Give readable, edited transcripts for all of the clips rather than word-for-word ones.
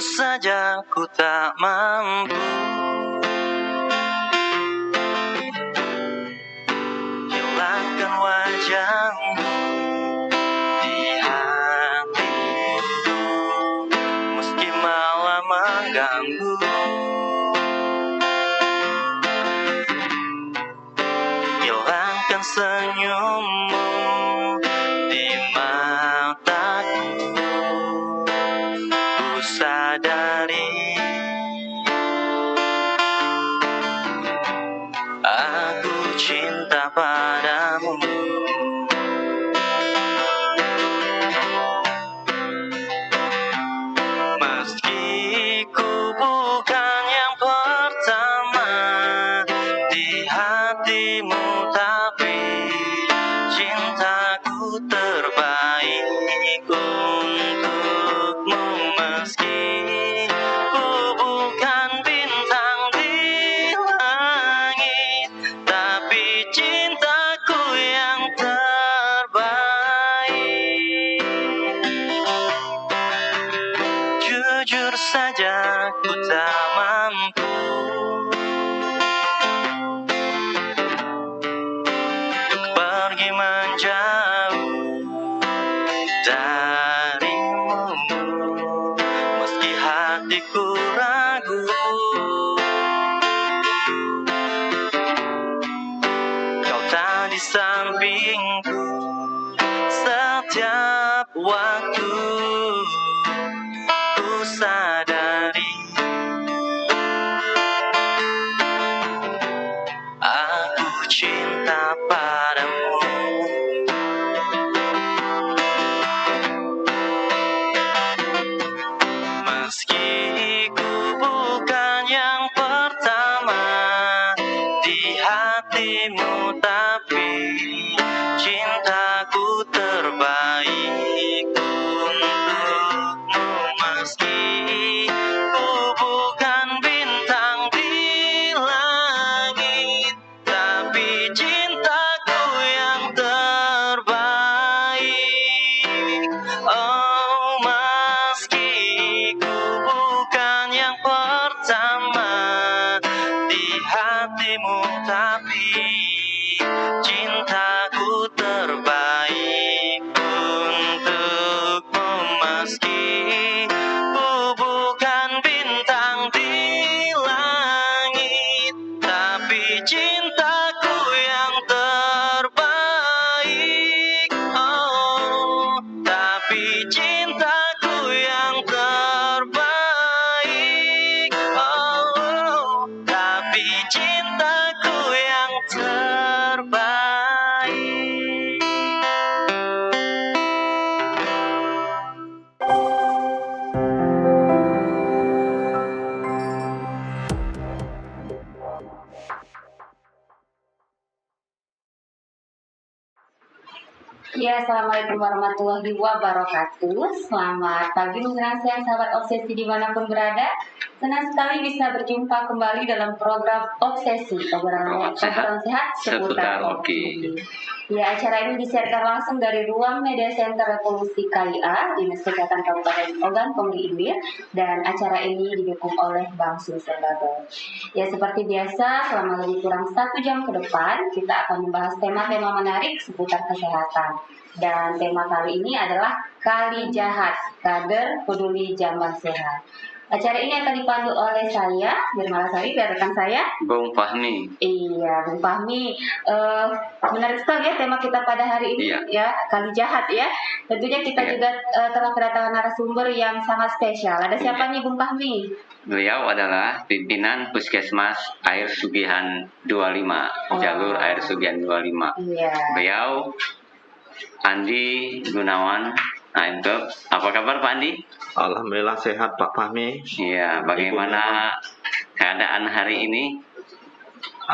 saja ku tak mampu hilangkan wajahmu di hatiku, meski malah mengganggu. Hilangkan senyummu di mataku, ku sadari aku cinta padamu. Meski ku bukan yang pertama di hatimu, tapi cintaku terbaik untukmu. Meski ku bukan bintang di langit, tapi cintaku yang terbaik. Jujur saja ku tak mampu untuk pergi menjauh darimu, meski hatiku ragu. Kau tak di sampingku setiap waktu, ku sadari aku cinta padamu. Meski ku bukan yang pertama di hatimu, tapi cintaku terbaik untukmu. Meski ku bukan bintang di langit, tapi cintaku yang terbaik. Oh, meski ku bukan yang pertama di hatimu, tapi cintaku terbaik untukmu. Meski ku bukan bintang di langit, tapi cintaku yang terbaik. Oh, tapi cintaku yang terbaik. Oh, tapi cintaku yang terbaik. Ya, assalamualaikum warahmatullahi wabarakatuh. Selamat pagi menjelang siang sahabat obsesi dimanapun berada. Senang sekali bisa berjumpa kembali dalam program Obsesi, obrolan sehat seputar hoki. Ya, acara ini disiarkan langsung dari ruang Media Center Revolusi KIA, Dinas Kesehatan Kabupaten Ogan Komering Ilir, dan acara ini didukung oleh Bank Sulsel Babel. Ya, seperti biasa, selama lebih kurang 1 jam ke depan, kita akan membahas tema-tema menarik seputar kesehatan. Dan tema kali ini adalah Kali Jahat, Kader Peduli Jamban Sehat. Acara ini akan dipandu oleh saya, Nirmala Sari, dan rekan saya, Bung Fahmi. Iya, Bung Fahmi. Menarik sekali ya tema kita pada hari ini, ya, Kali Jahat ya. Tentunya kita juga telah kedatangan narasumber yang sangat spesial. Ada siapa nih, Bung Fahmi? Beliau adalah pimpinan Puskesmas Air Sugihan 25, jalur Air Sugihan 25. Iya. Beliau Andi Gunawan. Nah, itu apa kabar Pak Andi? Alhamdulillah sehat Pak Fahmi. Iya, bagaimana keadaan hari ini?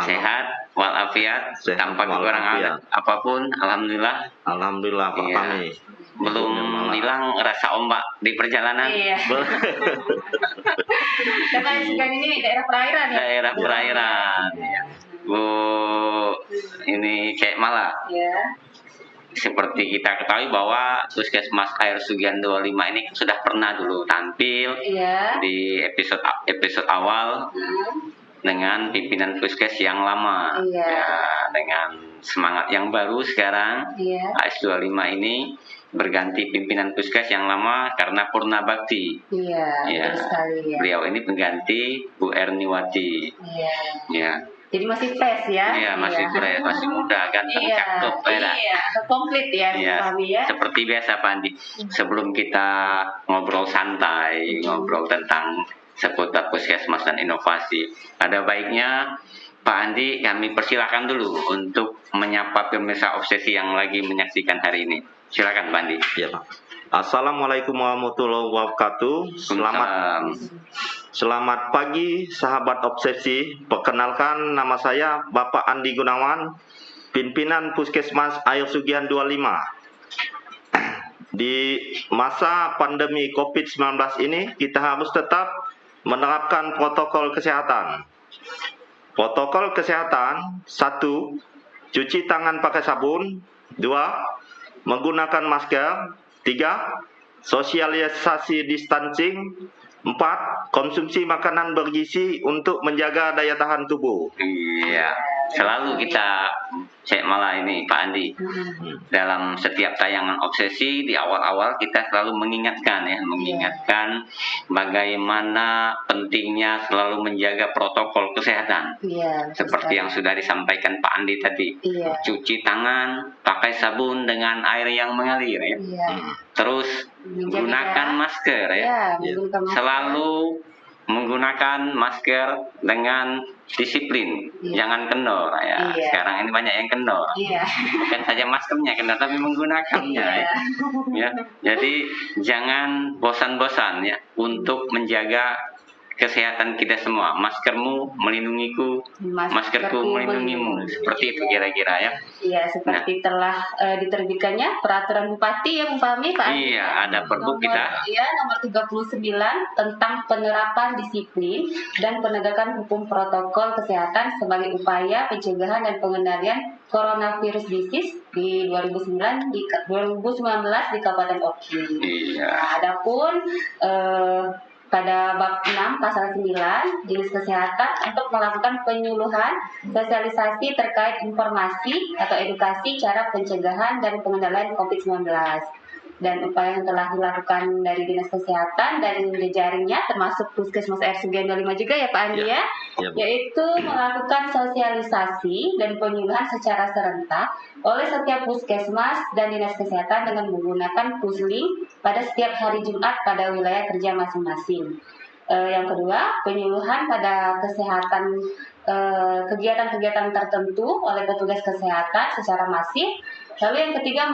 Sehat walafiat, tanpa kekurangan apapun. Alhamdulillah. Alhamdulillah Pak Fahmi. Belum hilang rasa ombak di perjalanan. Iya. Karena Sugihan ini daerah perairan ya. Daerah perairan. Bu, ini Cek Mala. Iya. seperti kita ketahui bahwa Puskesmas Air Sugihan 25 ini sudah pernah dulu tampil Iya. di episode awal dengan pimpinan Puskes yang lama. Iya. Ya, dengan semangat yang baru sekarang Iya. AS25 ini berganti pimpinan Puskes yang lama karena Purna Bakti. Iya, Ya, betul sekali ya. beliau ini pengganti Bu Erniwati. Iya. Ya, Jadi masih fresh ya? iya masih fresh, masih muda, ganteng, Iya, cakep, ya. iya, komplit ya, Iya, Fahmi ya. seperti biasa Pak Andi. Sebelum kita ngobrol santai, ngobrol tentang seputar puskesmas dan inovasi, ada baiknya Pak Andi kami persilakan dulu untuk menyapa pemirsa Obsesi yang lagi menyaksikan hari ini. Silakan Pak Andi. Ya, Pak. Assalamualaikum warahmatullahi wabarakatuh. Selamat pagi sahabat Obsesi. Perkenalkan, nama saya Bapak Andi Gunawan, pimpinan Puskesmas Air Sugihan 25. Di masa pandemi COVID-19 ini, kita harus tetap menerapkan protokol kesehatan. Protokol kesehatan: 1. Cuci tangan pakai sabun. 2. Menggunakan masker. 3. Sosialisasi distancing. 4. Konsumsi makanan bergizi untuk menjaga daya tahan tubuh. Iya, selalu kita malah ini Pak Andi. Dalam setiap tayangan Obsesi di awal-awal kita selalu mengingatkan bagaimana pentingnya selalu menjaga protokol kesehatan. Iya. Seperti yang sudah disampaikan Pak Andi tadi. Iya. Cuci tangan pakai sabun dengan air yang mengalir ya. Iya. Terus gunakan masker ya. Iya, menggunakan masker. Selalu menggunakan masker dengan disiplin, jangan kendor ya. Iya. Sekarang ini banyak yang kendor. Iya. Bukan saja maskernya kendor, tapi menggunakannya. Iya. Ya. Jadi jangan bosan-bosan ya untuk menjaga kesehatan kita semua. Maskermu melindungiku, maskerku melindungimu. Seperti itu kira-kira ya. Iya, seperti telah diterbitkannya peraturan Bupati ya, Bu Fahmi, Pak Andi. Iya, ada Perbuk kita. Iya, nomor 39 tentang penerapan disiplin dan penegakan hukum protokol kesehatan sebagai upaya pencegahan dan pengendalian coronavirus disease di 2019 di Kabupaten Oki. Iya. Nah, adapun pada bab 6 pasal 9 Dinas Kesehatan untuk melakukan penyuluhan sosialisasi terkait informasi atau edukasi cara pencegahan dan pengendalian COVID-19. Dan upaya yang telah dilakukan dari Dinas Kesehatan dan jejaringnya termasuk Puskesmas Air Sugihan 25 juga ya Pak Andi ya, yaitu melakukan sosialisasi dan penyuluhan secara serentak oleh setiap puskesmas dan Dinas Kesehatan dengan menggunakan pusling pada setiap hari Jumat pada wilayah kerja masing-masing. Yang kedua, penyuluhan pada kesehatan kegiatan-kegiatan tertentu oleh petugas kesehatan secara masif. Lalu yang ketiga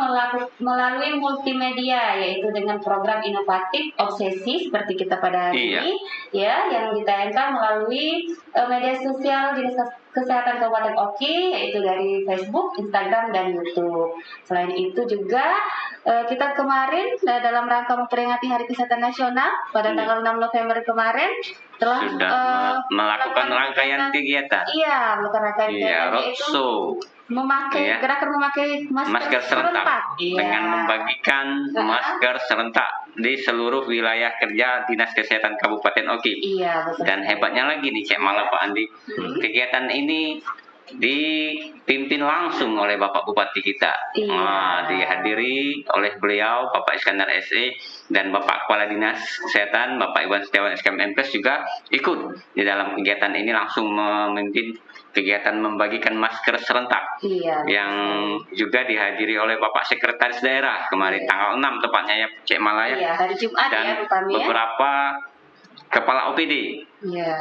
melalui multimedia, yaitu dengan program inovatif Obsesi seperti kita pada hari ini, ya, yang ditayangkan melalui media sosial Dinas Kesehatan Kabupaten Oki, yaitu dari Facebook, Instagram, dan YouTube. Selain itu juga kita kemarin dalam rangka memperingati Hari Kesehatan Nasional pada tanggal 6 November kemarin telah melakukan rangkaian kegiatan. Iya, melakukan rangkaian kegiatan roadshow. Gerakan memakai masker serentak dengan membagikan masker serentak di seluruh wilayah kerja Dinas Kesehatan Kabupaten Oki. Iya, betul. Dan hebatnya lagi nih Cek Mala Pak Andi, kegiatan ini dipimpin langsung oleh Bapak Bupati kita. Dihadiri oleh beliau Bapak Iskandar SE dan Bapak Kepala Dinas Kesehatan Bapak Iwan Setiawan SKMMPes juga ikut di dalam kegiatan ini, langsung memimpin kegiatan membagikan masker serentak yang juga dihadiri oleh Bapak Sekretaris Daerah kemarin tanggal 6 tepatnya ya Cek Malaya. Iya, hari Jumat dan ya Bupati, beberapa kepala OPD.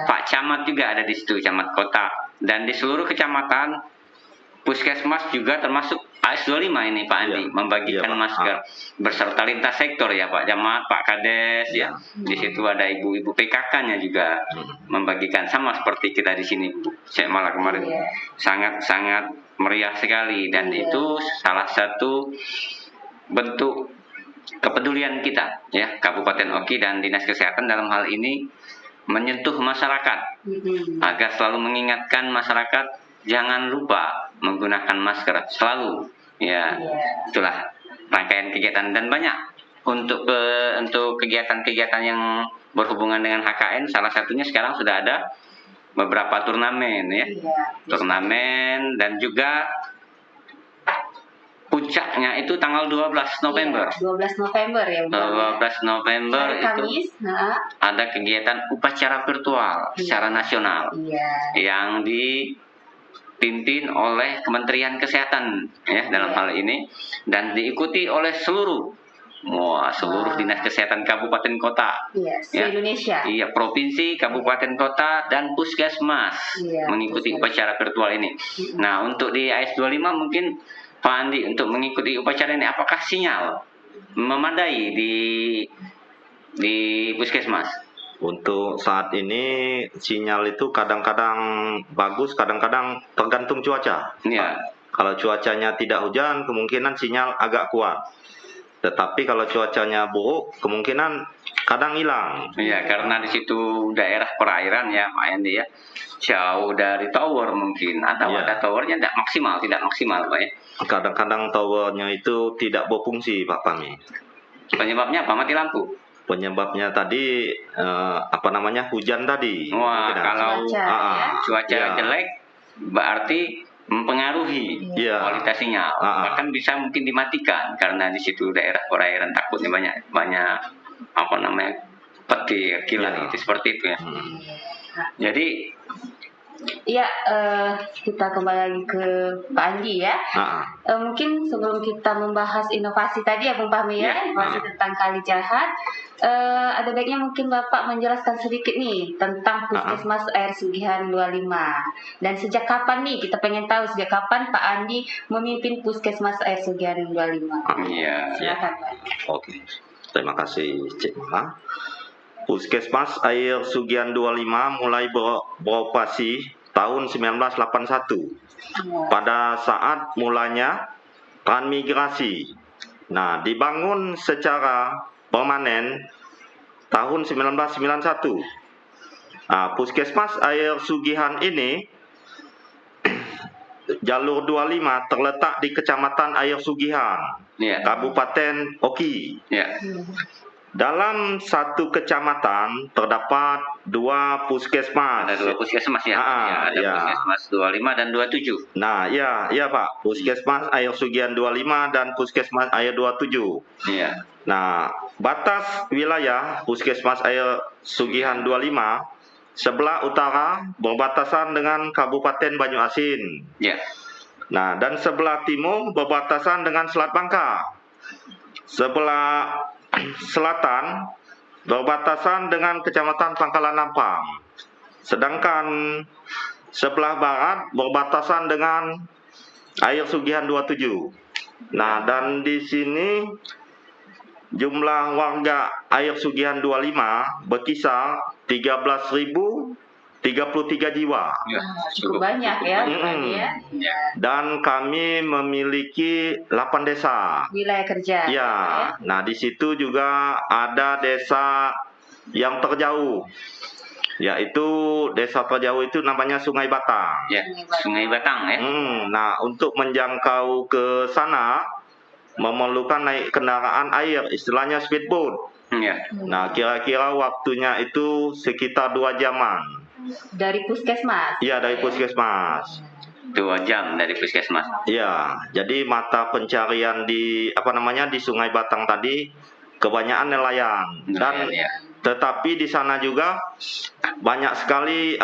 Pak Camat juga ada di situ, Camat Kota, dan di seluruh kecamatan Puskesmas juga termasuk AS25 ini Pak Andi membagikan masker beserta lintas sektor ya Pak Camat, Pak Kades ya. Di situ ada ibu-ibu PKK-nya juga membagikan, sama seperti kita di sini Bu. Saya malah kemarin sangat meriah sekali, dan itu salah satu bentuk kepedulian kita ya Kabupaten Oki dan Dinas Kesehatan dalam hal ini menyentuh masyarakat agar selalu mengingatkan masyarakat jangan lupa menggunakan masker selalu Ya, itulah rangkaian kegiatan dan banyak untuk kegiatan-kegiatan yang berhubungan dengan HKN. Salah satunya sekarang sudah ada beberapa turnamen ya, turnamen dan juga puncaknya itu tanggal 12 November. 12 November ya. 12 November hari Kamis, itu ada kegiatan upacara virtual secara nasional yang dipimpin oleh Kementerian Kesehatan ya dalam hal ini dan diikuti oleh seluruh dinas kesehatan kabupaten kota Indonesia. Iya, provinsi, kabupaten kota dan puskesmas mengikuti upacara virtual ini. Nah, untuk di AS25 mungkin Pak Andi untuk mengikuti upacara ini apakah sinyal memadai di puskesmas? Untuk saat ini sinyal itu kadang-kadang bagus, kadang-kadang tergantung cuaca. Ya. Kalau cuacanya tidak hujan, kemungkinan sinyal agak kuat. Tetapi kalau cuacanya buruk, kemungkinan kadang hilang. Iya, karena di situ daerah perairan ya, Pak Andi ya, jauh dari tower mungkin atau ada towernya tidak maksimal, Pak ya. Kadang-kadang towernya itu tidak berfungsi, Pak Fahmi. Penyebabnya apa? Mati lampu. Penyebabnya tadi hujan tadi. Wah, kalau cuaca jelek berarti mempengaruhi kualitas sinyal. Bahkan bisa mungkin dimatikan karena di situ daerah perairan takutnya banyak petir, kilat itu seperti itu ya. Jadi kita kembali lagi ke Pak Andi ya. Mungkin sebelum kita membahas inovasi tadi ya Bung Fahmi inovasi tentang Kali Jahat, ada baiknya mungkin Bapak menjelaskan sedikit nih tentang Puskesmas Air Sugihan 25. Dan sejak kapan nih, kita pengen tahu sejak kapan Pak Andi memimpin Puskesmas Air Sugihan 25. Iya. Silakan Pak. Oke, terima kasih Cik Mala. Puskesmas Air Sugihan 25 mulai beroperasi tahun 1981 pada saat mulanya transmigrasi. Nah, dibangun secara permanen tahun 1991. Nah, Puskesmas Air Sugihan ini jalur 25 terletak di Kecamatan Air Sugihan, Kabupaten Oki. Dalam satu kecamatan terdapat 2 puskesmas. Ada 2 puskesmas ya. Ada Puskesmas 25 dan 27. Nah, iya Pak. Puskesmas Air Sugihan 25 dan Puskesmas Air 27. Iya. Nah, batas wilayah Puskesmas Air Sugihan 25 sebelah utara berbatasan dengan Kabupaten Banyuasin. Iya. Nah, dan sebelah timur berbatasan dengan Selat Bangka. Sebelah selatan berbatasan dengan Kecamatan Pangkalan Nampang. Sedangkan sebelah barat berbatasan dengan Air Sugihan 27. Nah, dan di sini jumlah warga Air Sugihan 25 berkisar 13.033 jiwa. Cukup banyak ya. Dan kami memiliki 8 desa. Wilayah kerja. Ya. Nah, di situ juga ada desa yang terjauh. Yaitu desa terjauh itu namanya Sungai Batang. Ya, Sungai Batang ya. Nah, untuk menjangkau ke sana memerlukan naik kendaraan air, istilahnya speedboat. Nah, kira-kira waktunya itu sekitar 2 jaman. Dari puskesmas? Iya, dari puskesmas. 2 jam dari puskesmas. Iya, jadi mata pencarian di di Sungai Batang tadi kebanyakan nelayan. Dan tetapi di sana juga banyak sekali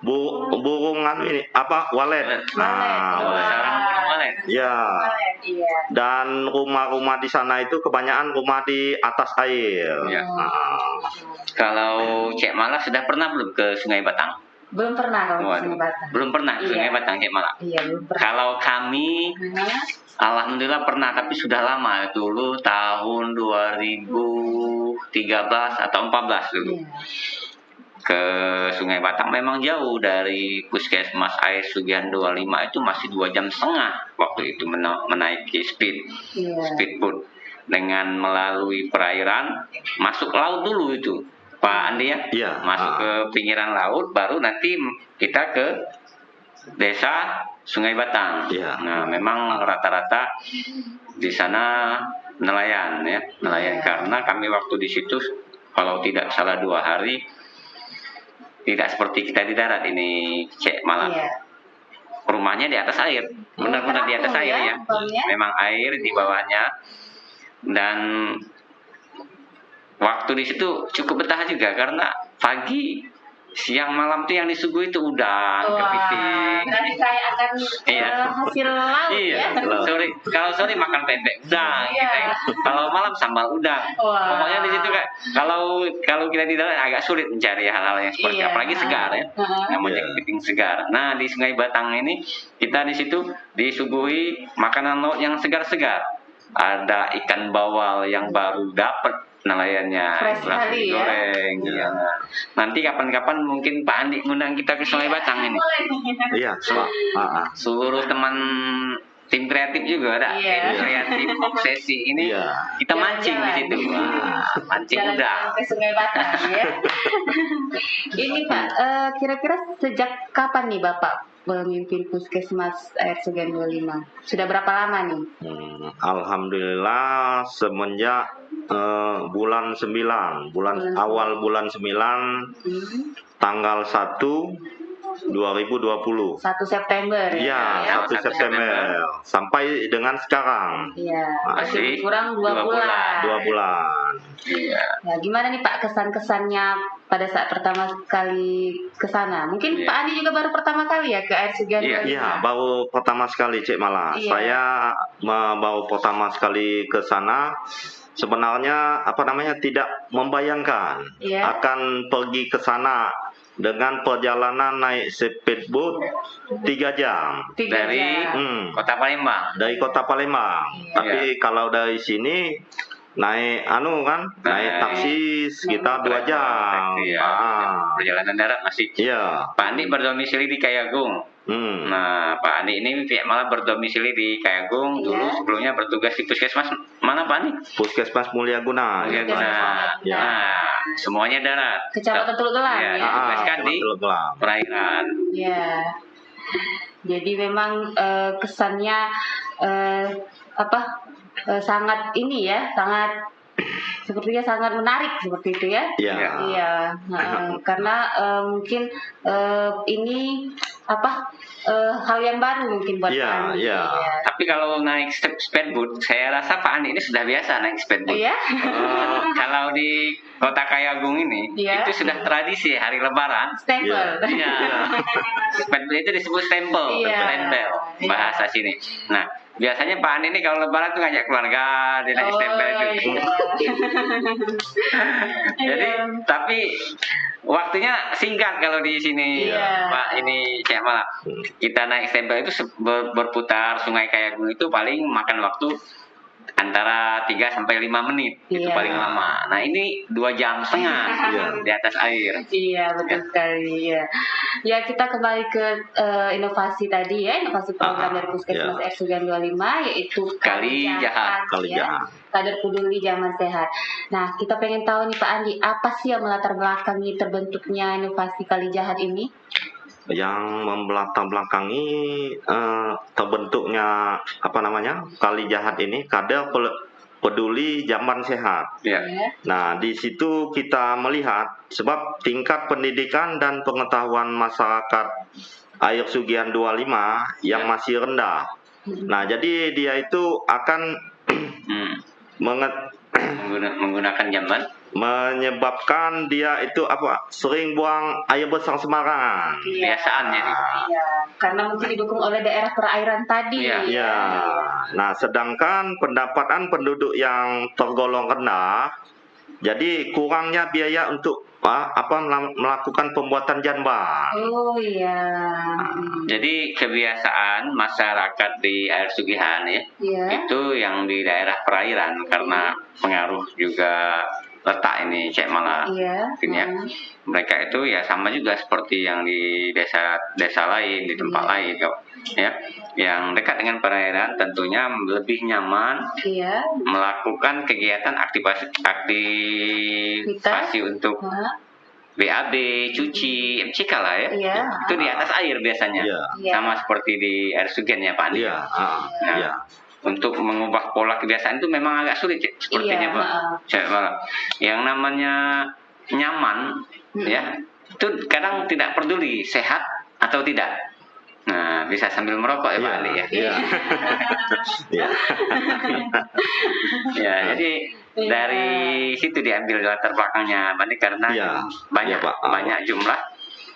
burung walet. Walet. Ya. Dan rumah-rumah di sana itu kebanyakan rumah di atas air. Kalau Cik Mala sudah pernah belum ke Sungai Batang? Belum pernah kalau ke Sungai Batang. Belum pernah ke Sungai Batang, Cik Mala? Iya, belum pernah. Kalau kami alhamdulillah pernah, tapi sudah lama. Dulu tahun 2013 atau 14 dulu. Ke Sungai Batang memang jauh dari Puskesmas Air Sugihan 25 itu masih 2,5 jam waktu itu menaiki speedboat dengan melalui perairan, masuk laut dulu itu Pak Andi ya. Masuk ke pinggiran laut, baru nanti kita ke desa Sungai Batang. Iya. Nah, memang rata-rata di sana nelayan ya, nelayan karena kami waktu di situ kalau tidak salah 2 hari tidak seperti kita di darat ini, Cek, malah rumahnya di atas air, benar-benar di atas air ya. Memang air di bawahnya, dan waktu di situ cukup betah juga karena pagi, siang, malam tuh yang disuguhi itu udang, kepiting. Berarti kayak akan hasil laut ya. Kalau sore makan pempek udang, gitu ya. Kalau malam sambal udang. Pokoknya di situ kayak kalau kita di darat agak sulit mencari hal-hal yang seperti apalagi segar ya. Namanya kepiting segar. Nah, di Sungai Batang ini kita di situ disuguhi makanan laut yang segar-segar. Ada ikan bawal yang baru dapat nelayannya, fresh sekali goreng. Ya. Nanti kapan-kapan mungkin Pak Andi ngundang kita ke Sungai Batang ini. Iya, seluruh teman tim kreatif juga ada. Tim kreatif obsesi ini kita mancing di situ. Mancing udang ke Sungai Batang ya. Ini Pak, kira-kira sejak kapan nih Bapak memimpin Puskesmas Air Sugihan 25? Sudah berapa lama nih? Alhamdulillah semenjak bulan 9, awal bulan 9, tanggal 1 2020. 1 September ya. 1 September sampai dengan sekarang. Iya. Masih kurang 2 bulan. 2 bulan. Iya. Ya, gimana nih Pak kesan-kesannya pada saat pertama kali ke sana? Mungkin Pak Andi juga baru pertama kali ya ke Air Sugihan 25. Iya, baru pertama sekali Cek Mala. Saya baru pertama sekali ke sana. Sebenarnya tidak membayangkan akan pergi ke sana dengan perjalanan naik speedboat 3 jam dari Kota Palembang. Dari Kota Palembang. Tapi kalau dari sini naik naik taksi sekitar 2 jam. Perjalanan darat masih. Pak Andi berdomisili di Kayagung. Nah, Pak Andi ini malah berdomisili di Kayagung dulu, sebelumnya bertugas di Puskesmas mana Pak Andi? Puskesmas Mulyaguna. Nah, semuanya darat. Kecamatan Teluk Gelam ya. Ditugaskan di perairan. Ya. Jadi memang kesannya sangat sepertinya sangat menarik seperti itu ya. Iya. Karena mungkin ini hal yang baru mungkin buat Pak Andi. Tapi kalau naik speedboat, saya rasa Pak Andi ini sudah biasa naik speedboat. Kalau di Kota Kayagung ini, itu sudah tradisi hari Lebaran. Stempel. Speedboat itu disebut stempel, bahasa sini. Nah, biasanya Pak Andi ini kalau Lebaran tuh ngajak keluarga, dia naik stempel itu. Jadi, tapi waktunya singkat kalau di sini, Pak. Ini Cek Mala. Kita naik stempel itu berputar Sungai Kayagung itu paling makan waktu antara 3 sampai 5 menit. Itu paling lama. Nah, ini 2,5 jam di atas air. Iya, betul sekali. Ya, kita kembali ke inovasi tadi ya, inovasi program dari Puskesmas Air Sugihan 25, yaitu Kali Jahat. Kader peduli zaman sehat. Nah, kita pengen tahu nih Pak Andi, apa sih yang melatar belakangi terbentuknya inovasi Kali Jahat ini? Yang melatar belakangi terbentuknya Kali Jahat ini, kader peduli zaman sehat. Nah, di situ kita melihat sebab tingkat pendidikan dan pengetahuan masyarakat Air Sugihan 25 yang masih rendah. Nah, jadi dia itu akan menggunakan jamban, menyebabkan dia itu sering buang air besar sembarangan. Kebiasaan jadi. Karena mungkin didukung oleh daerah perairan tadi. Nah, sedangkan pendapatan penduduk yang tergolong rendah, jadi kurangnya biaya untuk melakukan pembuatan jamban. Jadi kebiasaan masyarakat di Air Sugihan itu yang di daerah perairan karena pengaruh juga letak ini Cek Mala. Mereka itu sama juga seperti yang di desa lain, di tempat lain yang dekat dengan perairan tentunya lebih nyaman melakukan kegiatan aktivasi untuk BAB, cuci, MCK lah ya. Iya. Itu di atas air biasanya. Iya. Sama seperti di air sugen ya Pak Andi. Iya. Nah, Iya. untuk mengubah pola kebiasaan itu memang agak sulit sepertinya Pak. Yang namanya nyaman ya, itu kadang tidak peduli sehat atau tidak. Nah, bisa sambil merokok ya Pak Andi ya. Iya. Iya. Ya, jadi dari situ diambil latar belakangnya, Pak Andi, karena banyak jumlah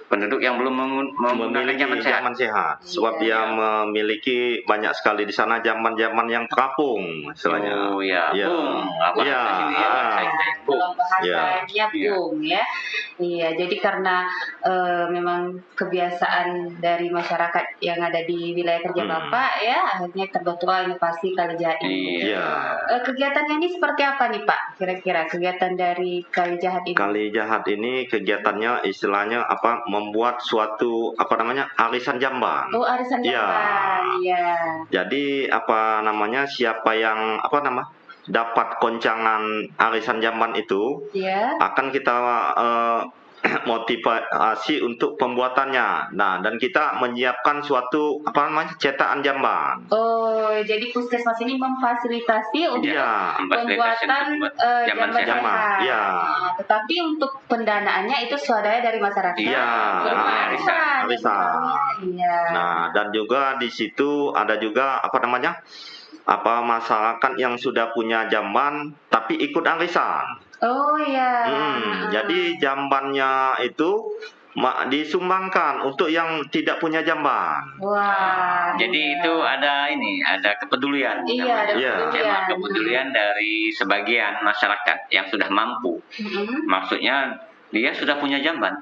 penduduk yang belum menggunakan jaman sehat. Sebab dia memiliki banyak sekali di sana zaman-zaman yang terapung istilahnya. Oh ya, boom. Kalau bahasanya boom ya. Iya, jadi karena memang kebiasaan dari masyarakat yang ada di wilayah kerja Bapak ya, akhirnya terbentuk inovasi Kali Jahat ini. Iya. Kegiatannya ini seperti apa nih Pak? Kira-kira kegiatan dari Kali Jahat ini? Kali Jahat ini kegiatannya istilahnya membuat suatu arisan jamban. Oh, arisan jamban. Iya. Jadi siapa yang dapat koncangan arisan jamban itu akan kita motivasi untuk pembuatannya. Nah, dan kita menyiapkan suatu cetakan jamban. Oh, jadi puskesmas ini memfasilitasi untuk pembuatan jamban. Iya. Tetapi untuk pendanaannya itu swadaya dari masyarakat. Iya. Arisan. Iya. Nah, dan juga di situ ada juga masyarakat yang sudah punya jamban tapi ikut arisan. Oh iya. Jadi jambannya itu disumbangkan untuk yang tidak punya jamban. Wah. Jadi itu ada kepedulian. Iya, kepedulian dari sebagian masyarakat yang sudah mampu. Maksudnya dia sudah punya jamban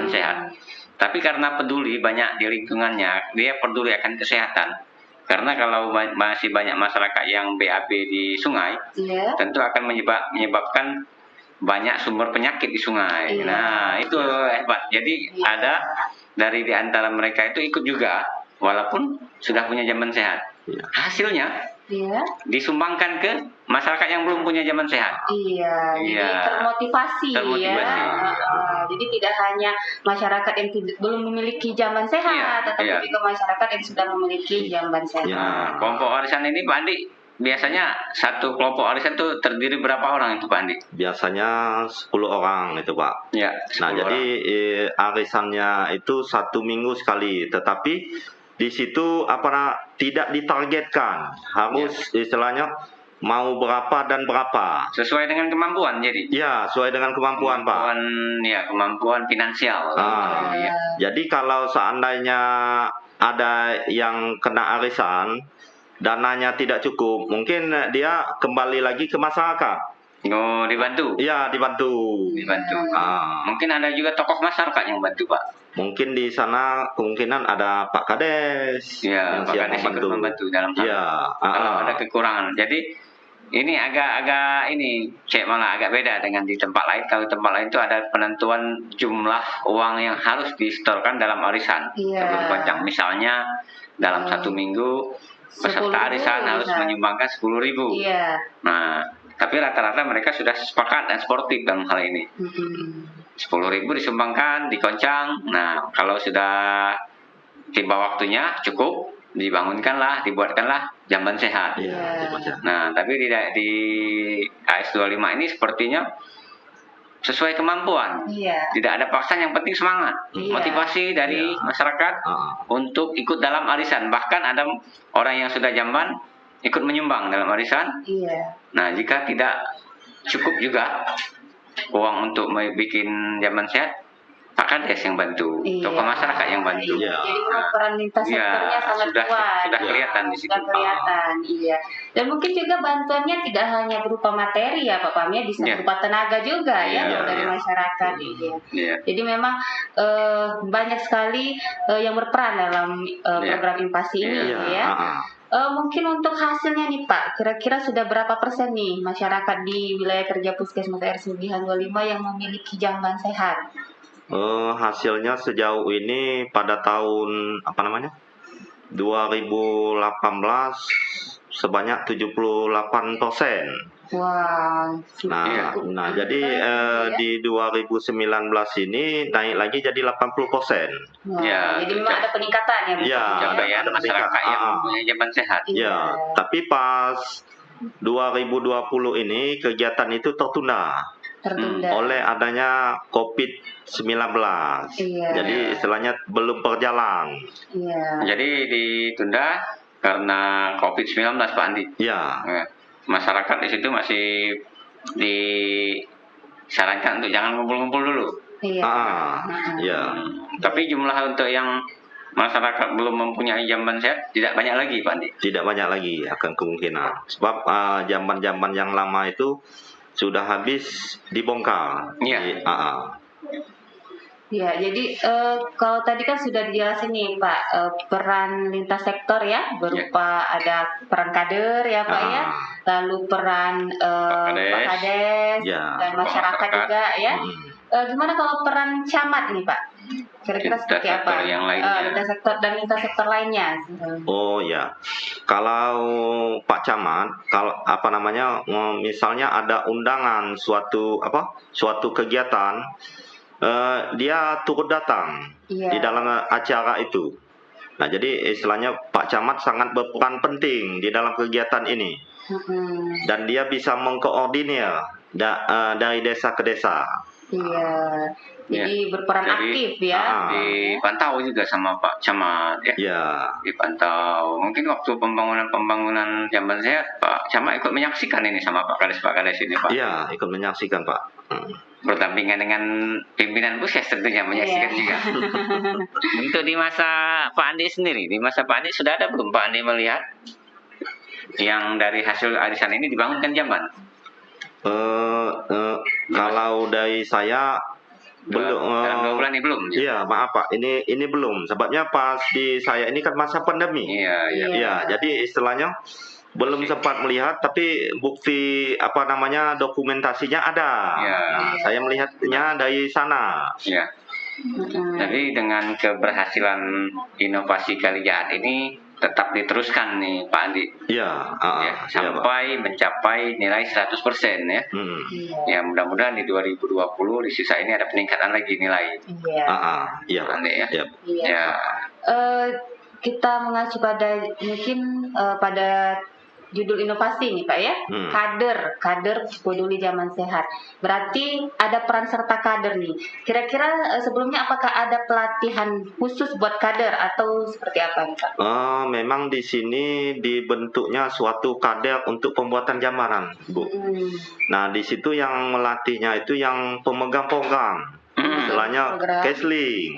sehat. Tapi karena peduli banyak di lingkungannya, dia peduli akan kesehatan. Karena kalau masih banyak masyarakat yang BAB di sungai, tentu akan menyebabkan banyak sumber penyakit di sungai. Nah, itu hebat. Jadi ada dari di antara mereka itu ikut juga, walaupun sudah punya jamban sehat. Hasilnya disumbangkan ke masyarakat yang belum punya jamban sehat. Jadi termotivasi. Jadi tidak hanya masyarakat yang belum memiliki jamban sehat, tetapi juga masyarakat yang sudah memiliki jamban sehat. Kelompok arisan ini Pak Andi, biasanya satu kelompok arisan itu terdiri berapa orang itu Pak Andi? Biasanya 10 orang itu Pak. Nah, jadi arisannya itu 1 minggu sekali, tetapi di situ tidak ditargetkan, harus istilahnya mau berapa dan berapa. Sesuai dengan kemampuan jadi? Iya, sesuai dengan kemampuan Pak. Kemampuan finansial. Jadi kalau seandainya ada yang kena arisan, dananya tidak cukup, mungkin dia kembali lagi ke masyarakat. Oh, dibantu? Iya, dibantu. Mungkin ada juga tokoh masyarakat yang bantu Pak? Mungkin di sana kemungkinan ada Pak Kades yang Pak Kades ikut membantu dalam hal kalau ada kekurangan. Jadi ini agak malah agak beda dengan di tempat lain. Kalau tempat lain itu ada penentuan jumlah uang yang harus disetorkan dalam arisan sebelum koncang. Misalnya dalam 1 minggu peserta arisan harus menyumbangkan 10.000. Nah, tapi rata-rata mereka sudah sepakat dan sportif dalam hal ini. 10.000 disumbangkan, dikoncang. Nah, kalau sudah tiba waktunya cukup, dibangunkanlah, dibuatkanlah jamban sehat. Nah, tapi di AS25 ini sepertinya sesuai kemampuan. Tidak ada paksaan, yang penting semangat. Motivasi dari masyarakat untuk ikut dalam arisan. Bahkan ada orang yang sudah jamban ikut menyumbang dalam arisan. Nah, jika tidak cukup juga uang untuk bikin jamban sehat, Pak Kades yang bantu, tokoh masyarakat yang bantu. Jadi peran lintas sektornya sangat kuat. Sudah kelihatan di situ. Dan mungkin juga bantuannya tidak hanya berupa materi ya Pak Pam, bisa berupa tenaga juga dari masyarakat. Jadi memang banyak sekali yang berperan dalam program Impasi ini Mungkin untuk hasilnya nih Pak, kira-kira sudah berapa persen nih masyarakat di wilayah kerja Puskesmas R Sugihan 25 yang memiliki jamban sehat? Hasilnya sejauh ini pada tahun 2018 sebanyak 78%. Wah, Nah, jadi di 2019 ini naik lagi jadi 80%. Jadi memang ada peningkatan ya? Iya, capaian masyarakat yang mempunyai jamban sehat. Iya, tapi pas 2020 ini kegiatan itu tertunda oleh adanya COVID-19. Jadi istilahnya belum berjalan. Jadi ditunda karena COVID-19, Pak Andi. Iya. Masyarakat di situ masih disarankan untuk jangan ngumpul-ngumpul dulu. Tapi jumlah untuk yang masyarakat belum mempunyai jamban sehat tidak banyak lagi, Pak Andi. Tidak banyak lagi akan kemungkinan. Sebab jamban-jamban yang lama itu sudah habis dibongkar. Ya, jadi kalau tadi kan sudah dijelasin nih Pak, peran lintas sektor ya, berupa ada peran kader ya Pak ya, lalu peran Pak Kades dan masyarakat juga ya. Gimana kalau peran camat nih Pak? Kira-kira seperti apa? Lintas sektor dan lintas sektor lainnya. Oh ya, kalau Pak Camat, kalau misalnya ada undangan suatu kegiatan. Dia turut datang di dalam acara itu. Nah, jadi istilahnya Pak Camat sangat berperan penting di dalam kegiatan ini. Dan dia bisa mengkoordinir dari desa ke desa. Jadi berperan aktif ya. Dipantau juga sama Pak Camat ya. Dipantau. Mungkin waktu pembangunan jamban sehat, Pak Camat ikut menyaksikan ini sama Pak Kades ini, Pak. Iya, ikut menyaksikan, Pak. Berdampingan dengan pimpinan Puskes tentunya menyaksikan juga. Untuk di masa Pak Andi sendiri, di masa Pak Andi sudah ada belum Pak Andi melihat yang dari hasil arisan ini dibangunkan jamban? Kalau dari saya belum. Dalam 2 bulan ini belum. Iya, maaf Pak, ini belum. Sebabnya pas di saya ini kan masa pandemi. Iya. Jadi istilahnya belum sempat melihat, tapi bukti dokumentasinya ada. Nah, saya melihatnya dari sana. Jadi dengan keberhasilan inovasi kali jahat ini tetap diteruskan nih Pak Andi. Sampai mencapai nilai 100% ya. Ya mudah-mudahan di 2020 di sisa ini ada peningkatan lagi nilai. Pak Andi ya. Kita mengacu pada mungkin pada judul inovasi nih Pak ya, kader peduli zaman sehat. Berarti ada peran serta kader nih. Kira-kira sebelumnya apakah ada pelatihan khusus buat kader atau seperti apa nih Pak? Memang di sini dibentuknya suatu kader untuk pembuatan jambaran, Bu. Nah, di situ yang melatihnya itu yang pemegang program. Istilahnya Kesling.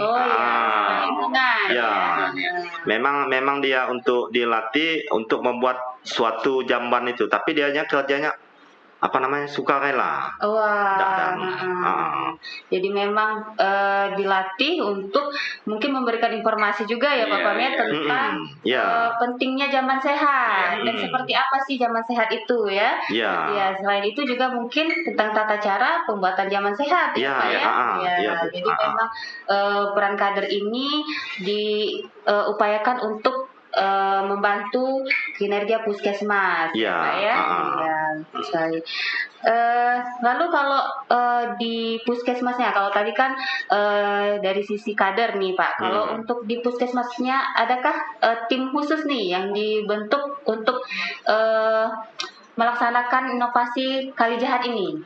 Memang dia untuk dilatih untuk membuat suatu jamban itu, tapi dianya kerjanya sukarela. Jadi memang dilatih untuk mungkin memberikan informasi juga ya Pak Pamit tentang pentingnya jamban sehat dan seperti apa sih jamban sehat itu ya. Selain itu juga mungkin tentang tata cara pembuatan jamban sehat Pak ya. Jadi memang peran kader ini diupayakan untuk membantu kinerja puskesmas Pak ya. Lalu kalau di puskesmasnya, kalau tadi kan dari sisi kader nih Pak, kalau untuk di puskesmasnya adakah tim khusus nih yang dibentuk untuk melaksanakan inovasi kali jahat ini?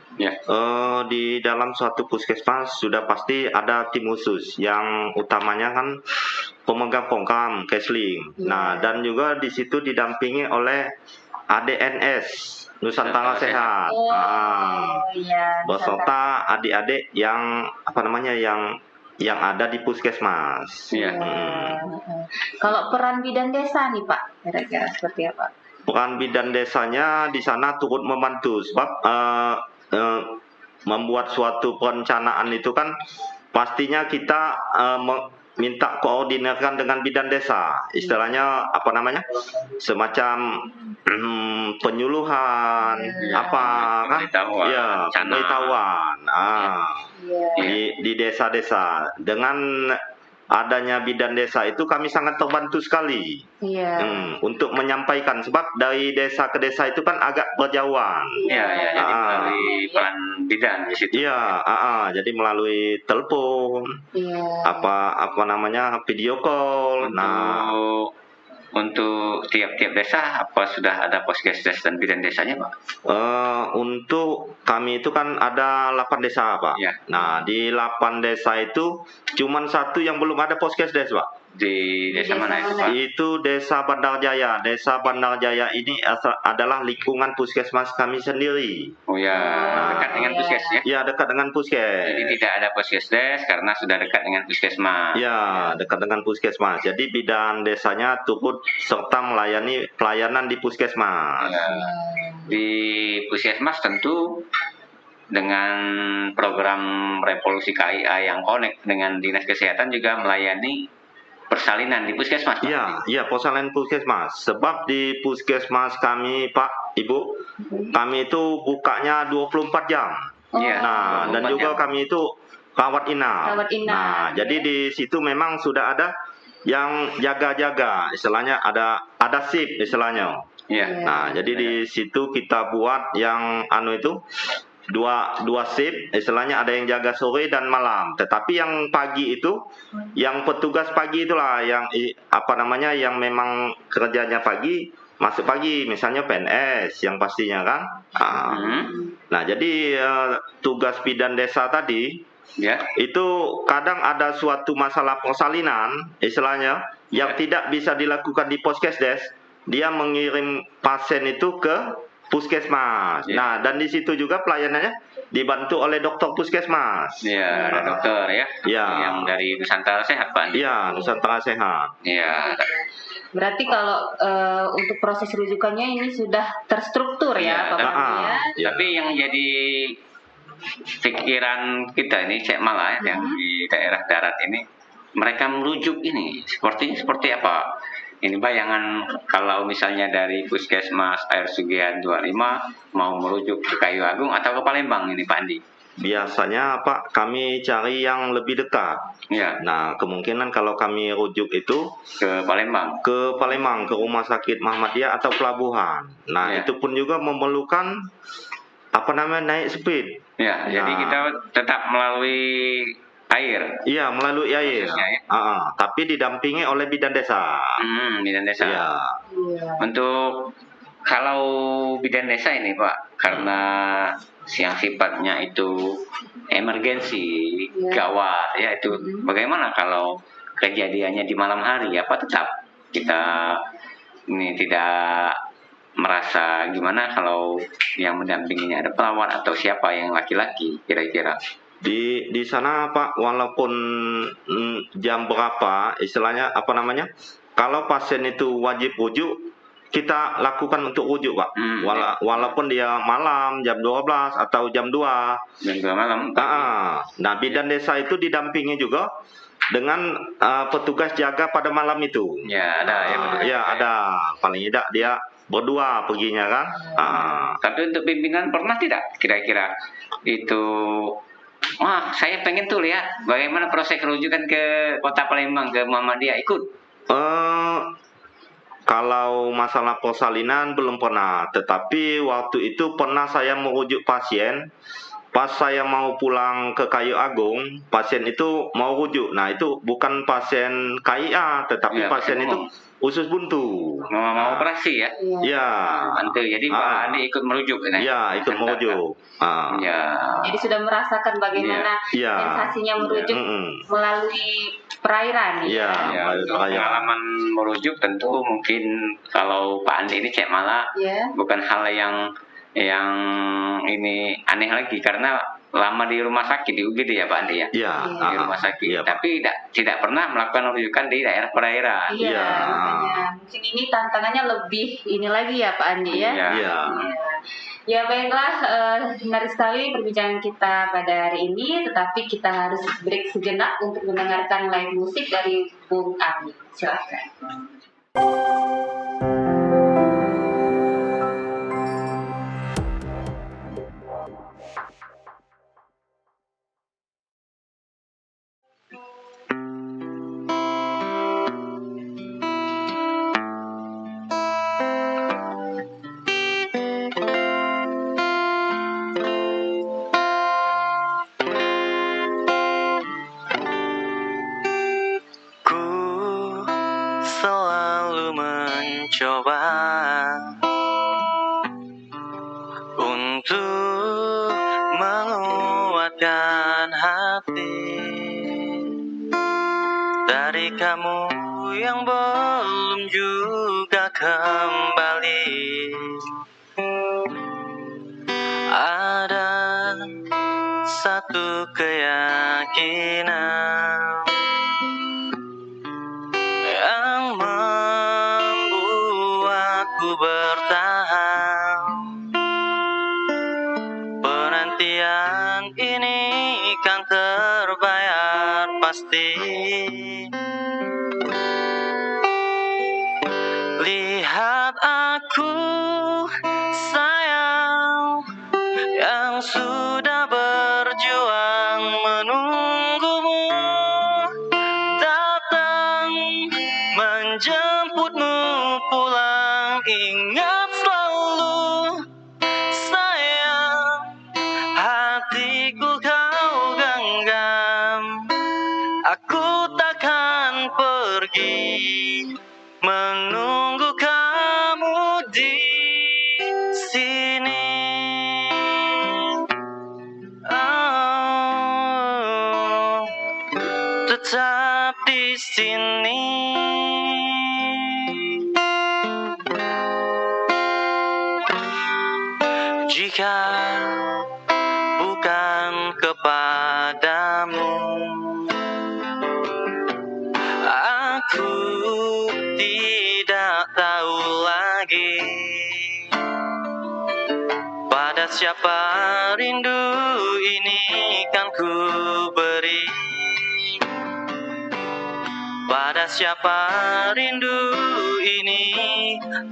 Di dalam suatu puskesmas sudah pasti ada tim khusus yang utamanya kan pemegang program Kesling. Nah, dan juga di situ didampingi oleh ADNS Nusantara Sehat. Beserta adik-adik yang yang ada di puskesmas. Kalau peran bidan desa nih Pak, kira-kira seperti apa? Peran bidan desanya di sana turut membantu, sebab membuat suatu perencanaan itu kan pastinya kita minta koordinasikan dengan bidan desa, istilahnya semacam penyuluhan pemberitahuan di desa-desa dengan adanya bidan desa itu kami sangat terbantu sekali. Iya. Untuk menyampaikan, sebab dari desa ke desa itu kan agak berjauhan. Iya, jadi melalui peran bidan di situ. Iya, jadi melalui telepon, apa namanya, video call. Untuk tiap-tiap desa apa sudah ada Puskesdes dan bidan desanya, Pak? Untuk kami itu kan ada 8 desa, Pak. Ya. Nah, di 8 desa itu cuman satu yang belum ada Puskesdes, Pak. Di desa mana itu, Pak? Itu Desa Bandar Jaya. Desa Bandar Jaya ini adalah lingkungan puskesmas kami sendiri. Oh ya, dekat dengan puskes ya? Iya, dekat dengan puskes. Jadi tidak ada Puskesdes karena sudah dekat dengan puskesmas. Iya, dekat dengan puskesmas. Jadi bidan desanya turut serta melayani pelayanan di puskesmas. Ya. Di puskesmas tentu dengan program Revolusi KIA yang connect dengan Dinas Kesehatan juga melayani persalinan di puskesmas. Iya, persalinan puskesmas. Sebab di puskesmas kami, Pak, Ibu, kami itu bukanya 24 jam. Nah, dan juga kami itu rawat inap. Nah, jadi di situ memang sudah ada yang jaga-jaga, istilahnya ada shift istilahnya. Nah, jadi di situ kita buat yang dua shift, istilahnya ada yang jaga sore dan malam. Tetapi yang pagi itu, yang petugas pagi itulah yang yang memang kerjanya pagi, masuk pagi, misalnya PNS yang pastinya kan. Nah, jadi tugas bidan desa tadi itu kadang ada suatu masalah persalinan, istilahnya yang tidak bisa dilakukan di Puskesdes, dia mengirim pasien itu ke puskesmas. Nah, dan di situ juga pelayanannya dibantu oleh dokter puskesmas. Iya, ada dokter ya. Yang dari Nusantara Sehat, Pak. Iya, Nusantara Sehat. Iya. Berarti kalau untuk proses rujukannya ini sudah terstruktur ya, Pak Pandi ya. Tapi yang jadi pikiran kita ini Cek Mala yang di daerah darat ini, mereka merujuk ini seperti apa? Ini bayangan kalau misalnya dari Puskesmas Air Sugihan 25 mau merujuk ke Kayu Agung atau ke Palembang ini, Pak Andi? Biasanya, Pak, kami cari yang lebih dekat. Nah, kemungkinan kalau kami rujuk itu ke Palembang, ke Rumah Sakit Muhammadiyah atau pelabuhan. Nah, itu pun juga memerlukan naik speed. Jadi kita tetap melalui air. Iya, melalui air. Tapi didampingi oleh bidan desa. Bidan desa. Untuk kalau bidan desa ini, Pak, karena yang sifatnya itu emergensi, gawat, ya itu bagaimana kalau kejadiannya di malam hari? Apa tetap kita ini tidak merasa gimana kalau yang mendampinginya ada perawat atau siapa yang laki-laki kira-kira? Di sana, Pak, walaupun jam berapa, istilahnya kalau pasien itu wajib rujuk, kita lakukan untuk rujuk, Pak. Walaupun dia malam jam 12 atau jam 2. Jam 2 malam. Nah, bidan desa itu didampingi juga dengan petugas jaga pada malam itu. Ada. Paling tidak dia berdua perginya kan. Tapi untuk pimpinan pernah tidak kira-kira itu? Wah, saya pengen tuh lihat bagaimana proses rujukan ke Kota Palembang, ke Muhammadiyah, ikut. Kalau masalah persalinan belum pernah, tetapi waktu itu pernah saya merujuk pasien. Pas saya mau pulang ke Kayu Agung, pasien itu mau rujuk. Nah, itu bukan pasien KIA, tetapi pasien itu usus buntu. Mau operasi ya? Iya. Jadi Pak Andi ikut merujuk. Iya, ikut merujuk. Jadi sudah merasakan bagaimana sensasinya merujuk melalui perairan. Pengalaman merujuk tentu mungkin kalau Pak Andi ini Cek Mala bukan hal yang ini aneh lagi karena lama di rumah sakit di UGD ya Pak Andi ya. Di rumah sakit. Tapi tidak pernah melakukan rujukan di daerah perairan. Makanya mungkin ini tantangannya lebih ini lagi ya Pak Andi ya. Ya baiklah, menarik sekali perbincangan kita pada hari ini, tetapi kita harus break sejenak untuk mendengarkan live musik dari Bung Andi. Silakan. mendapatkan hati dari kamu yang belum juga kembali. Ada satu keyakinan yang membuatku bertahan. Penantian ini kan terbayar pasti. Lihat aku sayang, yang sudah berjuang menunggumu datang menjemputmu pulang. Ingat selalu sayang, hatiku kau genggam. Aku takkan pergi menunggu kamu di sini. Oh, tetap di sini. Jika bukan kepadamu, aku tidak tahu lagi pada siapa rindu ini kan ku beri. Pada siapa rindu ini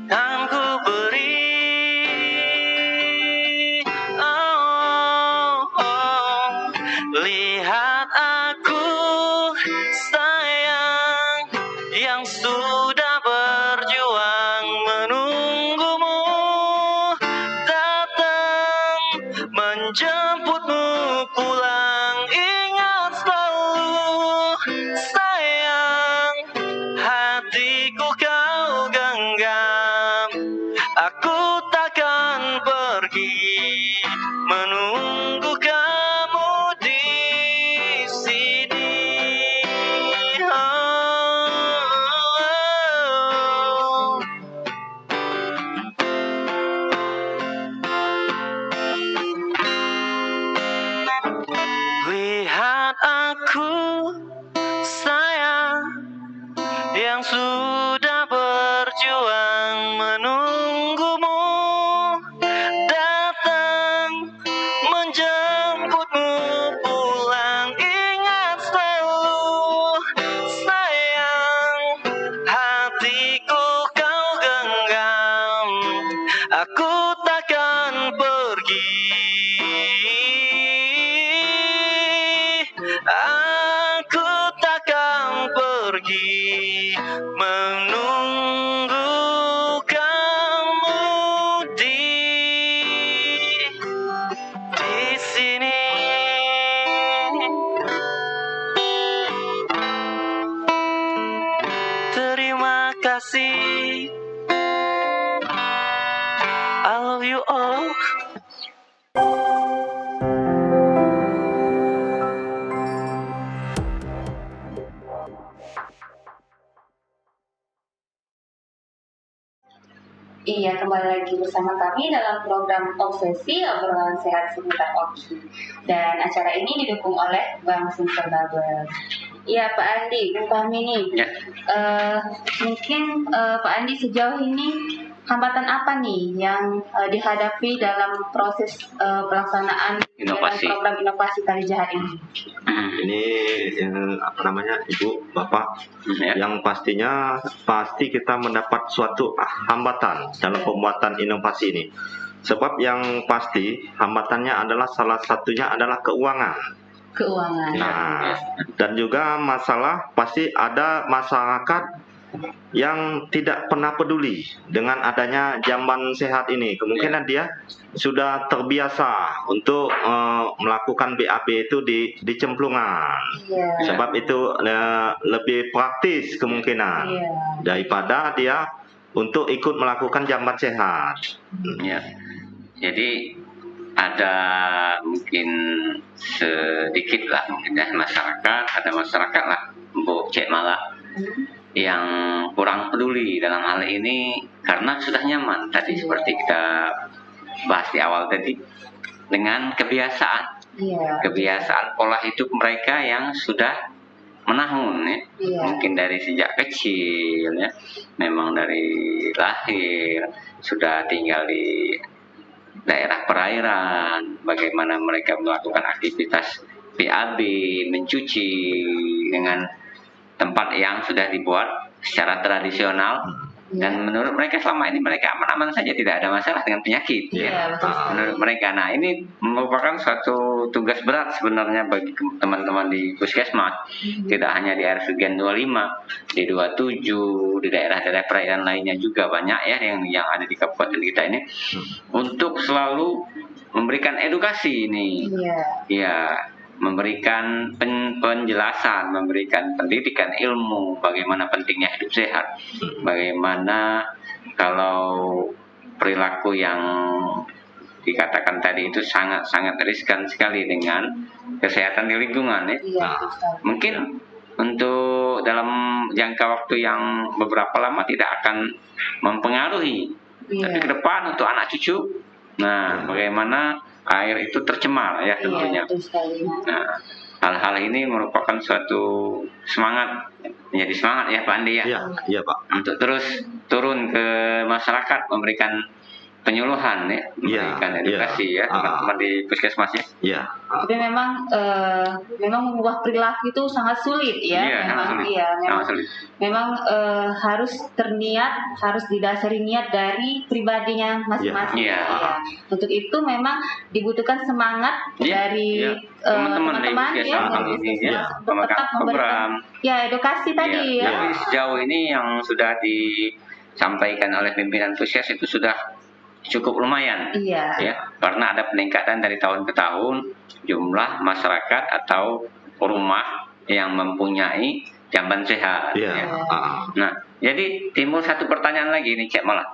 kan ku beri. Lihat aku sayang, yang sudah berjuang menunggumu datang menjemputmu pulang. Ingat selalu sayang, hatiku kau genggam. Aku takkan pergi menunggu kamu di sini. Oh. Lihat aku sayang, yang sudah berjuang menunggumu datang menjemputmu pulang. Ingat selalu sayang, hatiku kau genggam. Aku takkan pergi, aku takkan pergi menunggu kamu di sini. Terima kasih. I love you all. Iya, kembali lagi bersama kami dalam program Obsesi, obrolan sehat seputar Oki. Dan acara ini didukung oleh Bank Sumber Babel. Iya, Pak Andi, Bung Fahmi nih. Ya. Mungkin Pak Andi sejauh ini hambatan apa nih yang dihadapi dalam proses pelaksanaan Inovasi. program inovasi Kali Jahat ini? Ini apa namanya, Ibu, Bapak, Ya. yang pastinya pasti kita mendapat suatu hambatan dalam pembuatan inovasi ini. Sebab yang pasti hambatannya adalah salah satunya adalah keuangan. Keuangan. Nah, dan juga masalah pasti ada masyarakat yang tidak pernah peduli dengan adanya jamban sehat ini. Kemungkinan dia sudah terbiasa untuk melakukan BAB itu di cemplungan. Sebab itu lebih praktis kemungkinan daripada dia untuk ikut melakukan jamban sehat. Ya. Jadi ada mungkin sedikit lah mungkin ya ada masyarakat lah Bu Cek Mala yang kurang peduli dalam hal ini karena sudah nyaman tadi seperti kita bahas di awal tadi dengan kebiasaan pola hidup mereka yang sudah menahun ya. Mungkin dari sejak kecil ya, memang dari lahir sudah tinggal di daerah perairan, bagaimana mereka melakukan aktivitas PAB, mencuci dengan tempat yang sudah dibuat secara tradisional, dan menurut mereka selama ini mereka aman-aman saja, tidak ada masalah dengan penyakit. Menurut mereka, nah ini merupakan suatu tugas berat sebenarnya bagi teman-teman di puskesmas, tidak hanya di RSUGN 25, di 27, di daerah-daerah perairan lainnya juga banyak ya yang ada di kabupaten kita ini, untuk selalu memberikan edukasi ini, memberikan penjelasan, memberikan pendidikan ilmu bagaimana pentingnya hidup sehat, bagaimana kalau perilaku yang dikatakan tadi itu sangat riskan sekali dengan kesehatan di lingkungan ya. Mungkin untuk dalam jangka waktu yang beberapa lama tidak akan mempengaruhi, tapi ke depan untuk anak cucu, nah bagaimana air itu tercemar ya tentunya. Nah, hal-hal ini merupakan suatu menjadi semangat ya Pak Andi ya. Iya Pak. Untuk terus turun ke masyarakat memberikan penyuluhan ya, memberikan edukasi ya teman-teman di puskesmas ya. Iya. Tapi memang mengubah perilaku itu sangat sulit ya. Memang harus harus didasari niat dari pribadinya masing-masing. Untuk itu memang dibutuhkan semangat dari teman-teman untuk tetap memberikan edukasi tadi ya. Tapi sejauh ini yang sudah disampaikan oleh pimpinan puskes itu sudah cukup lumayan ya, karena ada peningkatan dari tahun ke tahun jumlah masyarakat atau rumah yang mempunyai jamban sehat. Nah, jadi timbul satu pertanyaan lagi nih Cek Mala.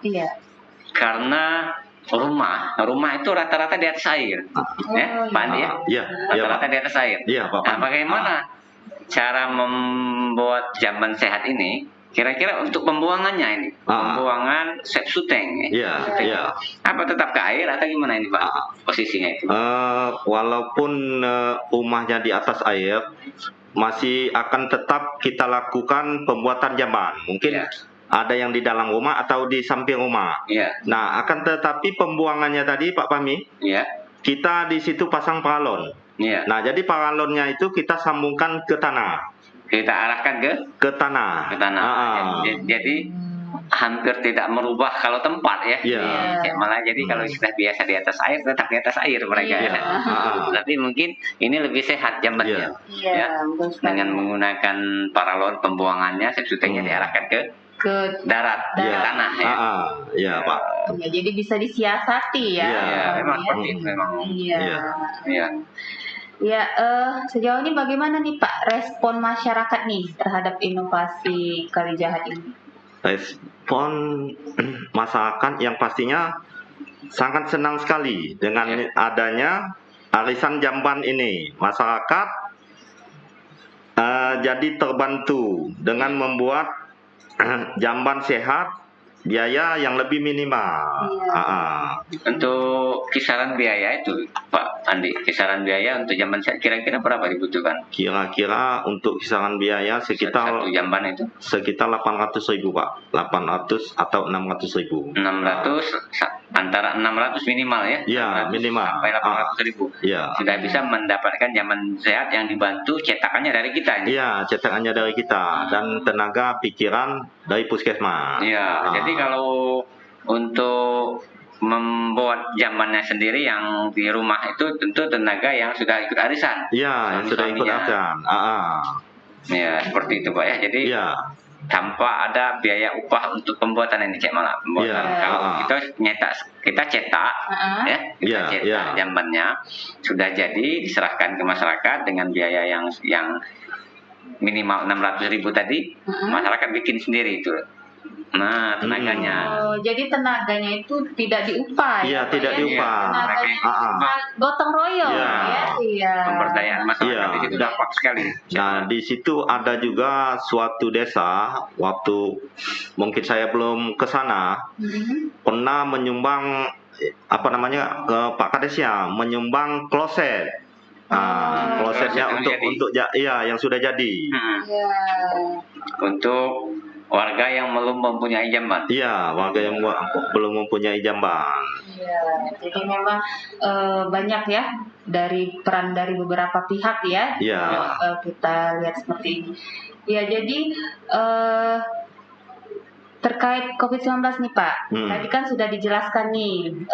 Karena rumah itu rata-rata di atas air, Pak Andi ya, rata-rata di atas air. Nah, bagaimana cara membuat jamban sehat ini? Kira-kira untuk pembuangannya ini, pembuangan sepsuteng apa tetap ke air atau gimana ini Pak posisinya itu? Walaupun rumahnya di atas air, masih akan tetap kita lakukan pembuatan jamban. Mungkin ada yang di dalam rumah atau di samping rumah. Nah, akan tetapi pembuangannya tadi Pak Fahmi, kita di situ pasang paralon. Nah, jadi paralonnya itu kita sambungkan ke tanah. Kita arahkan ke tanah. Jadi hampir tidak merubah kalau tempat ya. Malah jadi kalau sudah biasa di atas air tetap di atas air mereka. Tapi mungkin ini lebih sehat jambannya. Dengan menggunakan paralon pembuangannya sepsutengnya diarahkan ke darat, ke tanah ya. Pak. Jadi bisa disiasati ya. Memang seperti itu memang. Sejauh ini bagaimana nih Pak respon masyarakat nih terhadap inovasi Kali Jahat ini? Respon masyarakat yang pastinya sangat senang sekali dengan adanya arisan jamban ini. Masyarakat jadi terbantu dengan membuat jamban sehat, biaya yang lebih minimal. Untuk kisaran biaya itu Pak Andi, kisaran biaya untuk jamban sehat kira-kira berapa dibutuhkan? Kira-kira untuk kisaran biaya sekitar satu jamban itu? Sekitar 800.000 Pak, 800 atau 600.000. 600 antara 600 minimal ya? Iya minimal. Sampai 800.000. Sudah bisa mendapatkan jamban sehat yang dibantu cetakannya dari kita. Iya, cetakannya dari kita dan tenaga pikiran dari puskesmas. Jadi kalau untuk membuat jambannya sendiri yang di rumah itu tentu tenaga yang sudah ikut arisan. Yang sudah ikut arisan. Seperti itu Pak ya. Jadi tanpa ada biaya upah untuk pembuatan ini Cek Mala. Kalau kita cetak jambannya sudah jadi diserahkan ke masyarakat dengan biaya yang minimal 600.000 tadi, masyarakat bikin sendiri itu. Nah, tenaganya. Jadi tenaganya itu tidak diupah. Iya, tidak diupah. Tenaganya gotong royong ya. Iya. Pemberdayaan masyarakat di situ dampak sekali. Nah, di situ ada juga suatu desa waktu mungkin saya belum ke sana pernah menyumbang ke Pak Kadesnya menyumbang kloset. Klosetnya untuk yang sudah jadi. Untuk warga yang belum mempunyai jamban. Iya, warga yang belum mempunyai jamban. Iya, jadi memang banyak ya dari peran dari beberapa pihak ya. Iya. Kita lihat seperti ini. Ya, jadi terkait COVID-19 nih Pak. Tadi kan sudah dijelaskan nih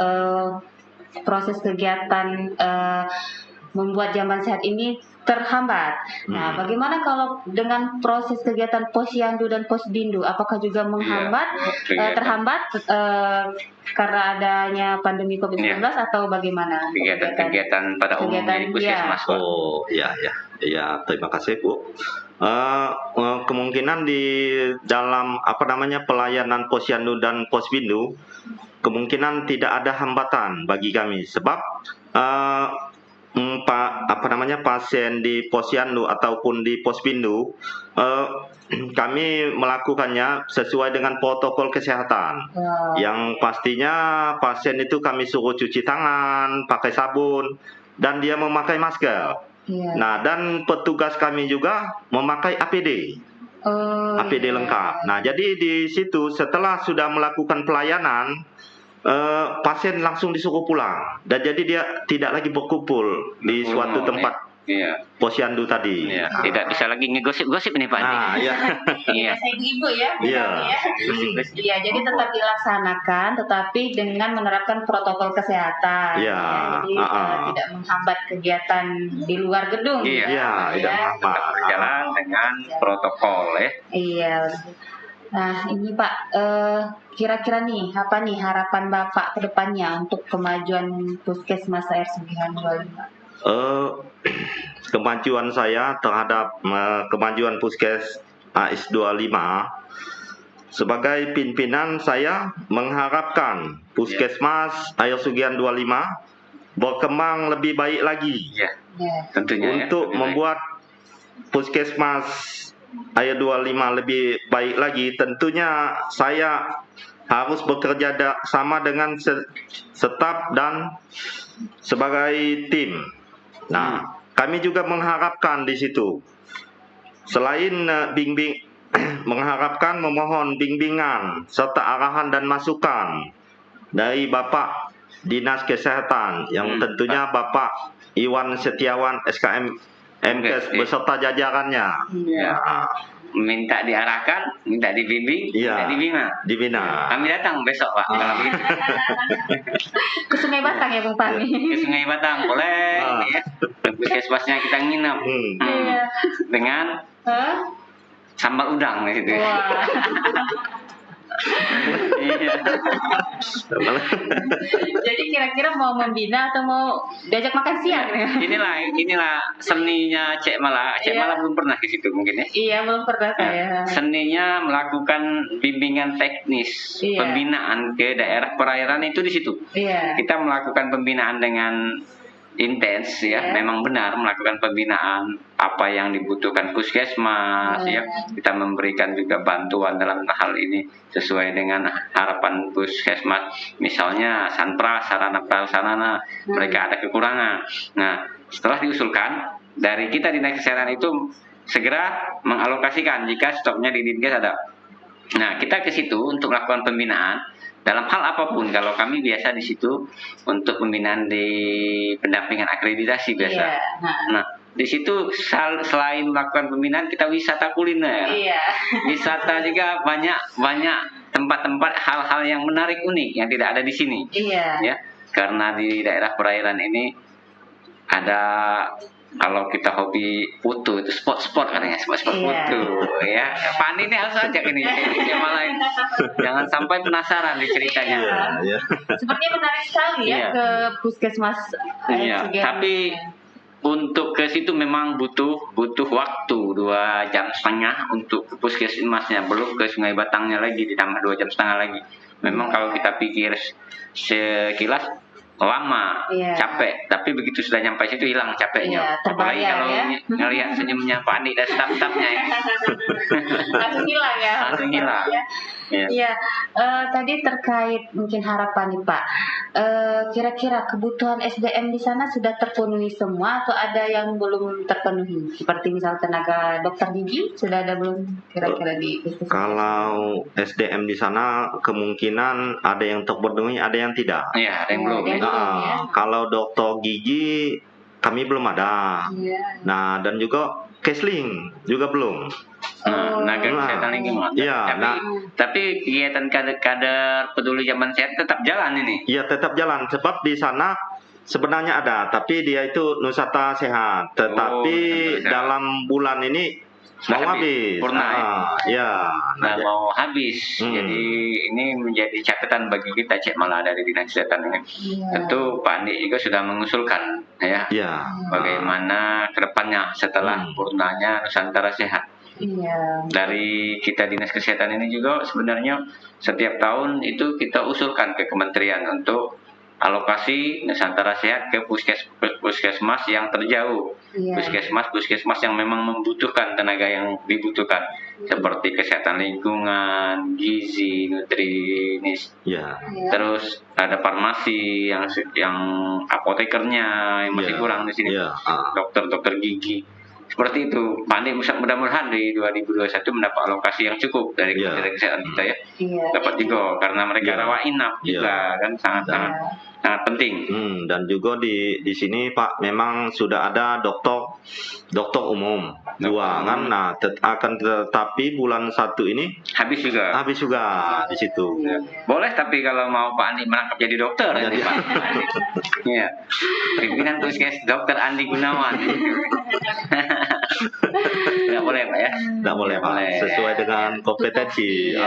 proses kegiatan membuat jamban sehat ini terhambat. Nah, bagaimana kalau dengan proses kegiatan Posyandu dan Posbindu? Apakah juga menghambat, terhambat karena adanya pandemi COVID-19 atau bagaimana? Kegiatan pada umumnya di puskesmas. Oh, ya, terima kasih Bu. Kemungkinan di dalam pelayanan Posyandu dan Posbindu kemungkinan tidak ada hambatan bagi kami sebab pasien di Posyandu ataupun di Posbindu kami melakukannya sesuai dengan protokol kesehatan. Yang pastinya pasien itu kami suruh cuci tangan, pakai sabun, dan dia memakai masker. Nah, dan petugas kami juga memakai APD. APD lengkap. Nah, jadi di situ setelah sudah melakukan pelayanan pasien langsung disuruh pulang dan jadi dia tidak lagi berkumpul di suatu tempat Posyandu tadi. Tidak bisa lagi ngegosip-gosip ini Pak. Saya ibu ya. Iya, jadi tetap dilaksanakan tetapi dengan menerapkan protokol kesehatan. Jadi tidak menghambat kegiatan di luar gedung. Tidak menghambat. Berjalan dengan protokol Iya. Nah, ini Pak, kira-kira nih apa nih harapan Bapak ke depannya untuk kemajuan Puskesmas AR Sugihan 25? Kemajuan saya terhadap kemajuan Puskes AS 25 sebagai pimpinan saya mengharapkan Puskesmas AR Sugihan 25 berkembang lebih baik lagi. Tentunya untuk membuat Puskesmas AR 25 lebih baik lagi, tentunya saya harus bekerja sama dengan staf dan sebagai tim. Nah, kami juga mengharapkan di situ selain mengharapkan memohon bimbingan serta arahan dan masukan dari Bapak Dinas Kesehatan yang tentunya Bapak Iwan Setiawan SKM MKes beserta jajarannya. Minta diarahkan, minta dibimbing, minta dibina. Kami datang besok Pak. Ke Sungai Batang ya Bung Fahmi? Ke Sungai Batang boleh. Puskesmasnya kita nginep dengan sambal udang gitu. Jadi kira-kira mau membina atau mau diajak makan siang? Inilah seninya Cek Mala. Cek Mala belum pernah ke situ mungkin ya? Iya, belum pernah saya. Seninya melakukan bimbingan teknis, pembinaan ke daerah perairan itu di situ. Kita melakukan pembinaan dengan intens memang benar melakukan pembinaan apa yang dibutuhkan puskesmas kita memberikan juga bantuan dalam hal ini sesuai dengan harapan puskesmas, misalnya sanpras, sarana prasarana mereka ada kekurangan. Nah, setelah diusulkan dari kita Dinas Kesehatan itu segera mengalokasikan jika stoknya di Dinkes ada. Nah, kita ke situ untuk melakukan pembinaan dalam hal apapun. Kalau kami biasa di situ untuk pembinaan di pendampingan akreditasi biasa. Nah, di situ selain melakukan pembinaan kita wisata kuliner. Wisata juga banyak tempat-tempat hal-hal yang menarik unik yang tidak ada di sini. Ya, karena di daerah perairan ini ada, kalau kita hobi foto itu spot-spot katanya, spot-spot foto ya. Pak Andi ini harus ajak ini yang lain. Jangan sampai penasaran di ceritanya. Sepertinya menarik sekali ya ke puskesmas. Tapi untuk ke situ memang butuh waktu 2,5 jam untuk ke puskesmasnya, belum ke Sungai Batangnya lagi ditambah 2,5 jam lagi. Memang kalau kita pikir sekilas lama, capek, tapi begitu sudah nyampe situ hilang capeknya. Apalagi kalau ngelihat senyumnya Pak Andi dan staf-stafnya ini. Langsung hilang ya. Langsung hilang. Iya, tadi terkait mungkin harapan nih Pak. Kira-kira kebutuhan SDM di sana sudah terpenuhi semua atau ada yang belum terpenuhi? Seperti misal tenaga dokter gigi sudah ada belum kira-kira di puskesmas? Kalau SDM di sana kemungkinan ada yang terpenuhi, ada yang tidak. Iya, ada yang belum. Kalau dokter gigi kami belum ada. Nah, dan juga Kesling juga belum. Naga kesehatan lingkungan. Iya, tapi kegiatan kader peduli zaman sehat tetap jalan ini. Iya, tetap jalan. Sebab di sana sebenarnya ada, tapi dia itu Nusantara Sehat. Tetapi dalam bulan ini mau habis. Mau habis. Jadi ini menjadi catatan bagi kita Cek Mala dari Dinas Kesehatan ini. Tentu Pak Andi juga sudah mengusulkan bagaimana kedepannya setelah purnanya Nusantara Sehat. Dari kita Dinas Kesehatan ini juga sebenarnya setiap tahun itu kita usulkan ke kementerian untuk alokasi Nusantara Sehat ke puskesmas yang terjauh, puskesmas yang memang membutuhkan tenaga yang dibutuhkan, seperti kesehatan lingkungan, gizi, nutrinis, terus ada farmasi yang apotekernya yang masih kurang di sini, dokter gigi. Seperti itu, Pak Andi mudah-mudahan di 2021 mendapat alokasi yang cukup dari Kementerian Kesehatan kita ya. Dapat juga karena mereka rawat inap juga kan sangat penting. Dan juga di sini Pak memang sudah ada dokter umum dua kan. Nah, tetapi bulan 1 ini habis juga di situ. Boleh, tapi kalau mau Pak Andi merangkap jadi dokter nanti Pak. Iya. Pimpinan Puskes Dokter Andi Gunawan. Tidak boleh Pak ya? Tidak boleh Pak. Sesuai dengan kompetensi.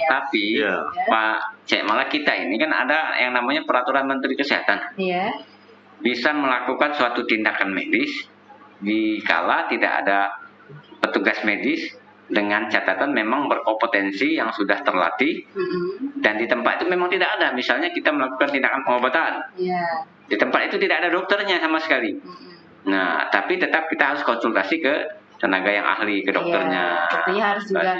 Tapi Pak Cek Mala kita ini kan ada yang namanya peraturan Menteri Kesehatan. Bisa melakukan suatu tindakan medis dikala tidak ada petugas medis dengan catatan memang berkompetensi yang sudah terlatih dan di tempat itu memang tidak ada. Misalnya kita melakukan tindakan pengobatan. Di tempat itu tidak ada dokternya sama sekali. Nah, tapi tetap kita harus konsultasi ke tenaga yang ahli, ke dokternya. Tentunya harus juga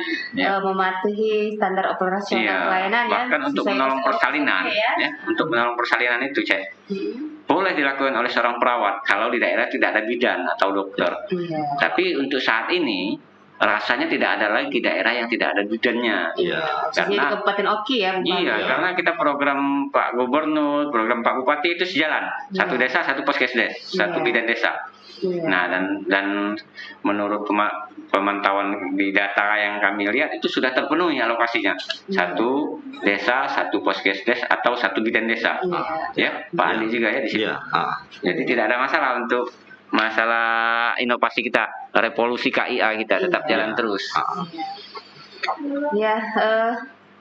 mematuhi standar operasional pelayanan bahkan untuk menolong persalinan, untuk menolong persalinan itu, Cek. Boleh dilakukan oleh seorang perawat kalau di daerah tidak ada bidan atau dokter. Tapi untuk saat ini rasanya tidak ada lagi daerah yang tidak ada bidannya. Karena di Kabupaten Oki ya. Karena kita program Pak Gubernur, program Pak Bupati itu sejalan. Satu desa, satu puskesdes, satu bidan desa. Nah, dan menurut pemantauan di data yang kami lihat itu sudah terpenuhi alokasinya. Satu desa, satu puskesdes atau satu bidan desa. Pak Andi juga ya di situ. Jadi tidak ada masalah untuk masalah inovasi kita, revolusi KIA kita tetap jalan terus.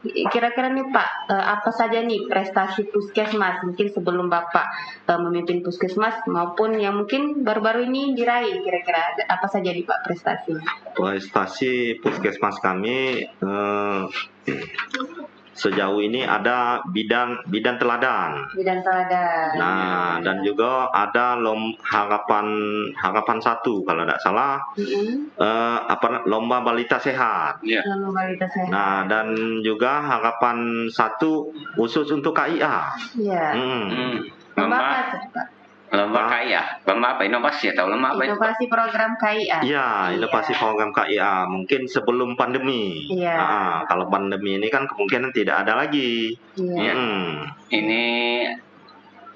Kira-kira nih Pak, apa saja nih prestasi puskesmas mungkin sebelum Bapak memimpin puskesmas maupun yang mungkin baru-baru ini diraih, kira-kira apa saja nih Pak prestasi? Prestasi puskesmas kami sejauh ini ada bidan teladan. Nah, dan juga ada harapan 1 kalau tidak salah. Lomba balita sehat. Nah, dan juga harapan 1 khusus untuk KIA. Lomba KIA, lomba apa? Inovasi atau lomba apa? Inovasi program KIA. Inovasi program KIA. Mungkin sebelum pandemi. Kalau pandemi ini kan kemungkinan tidak ada lagi. Ini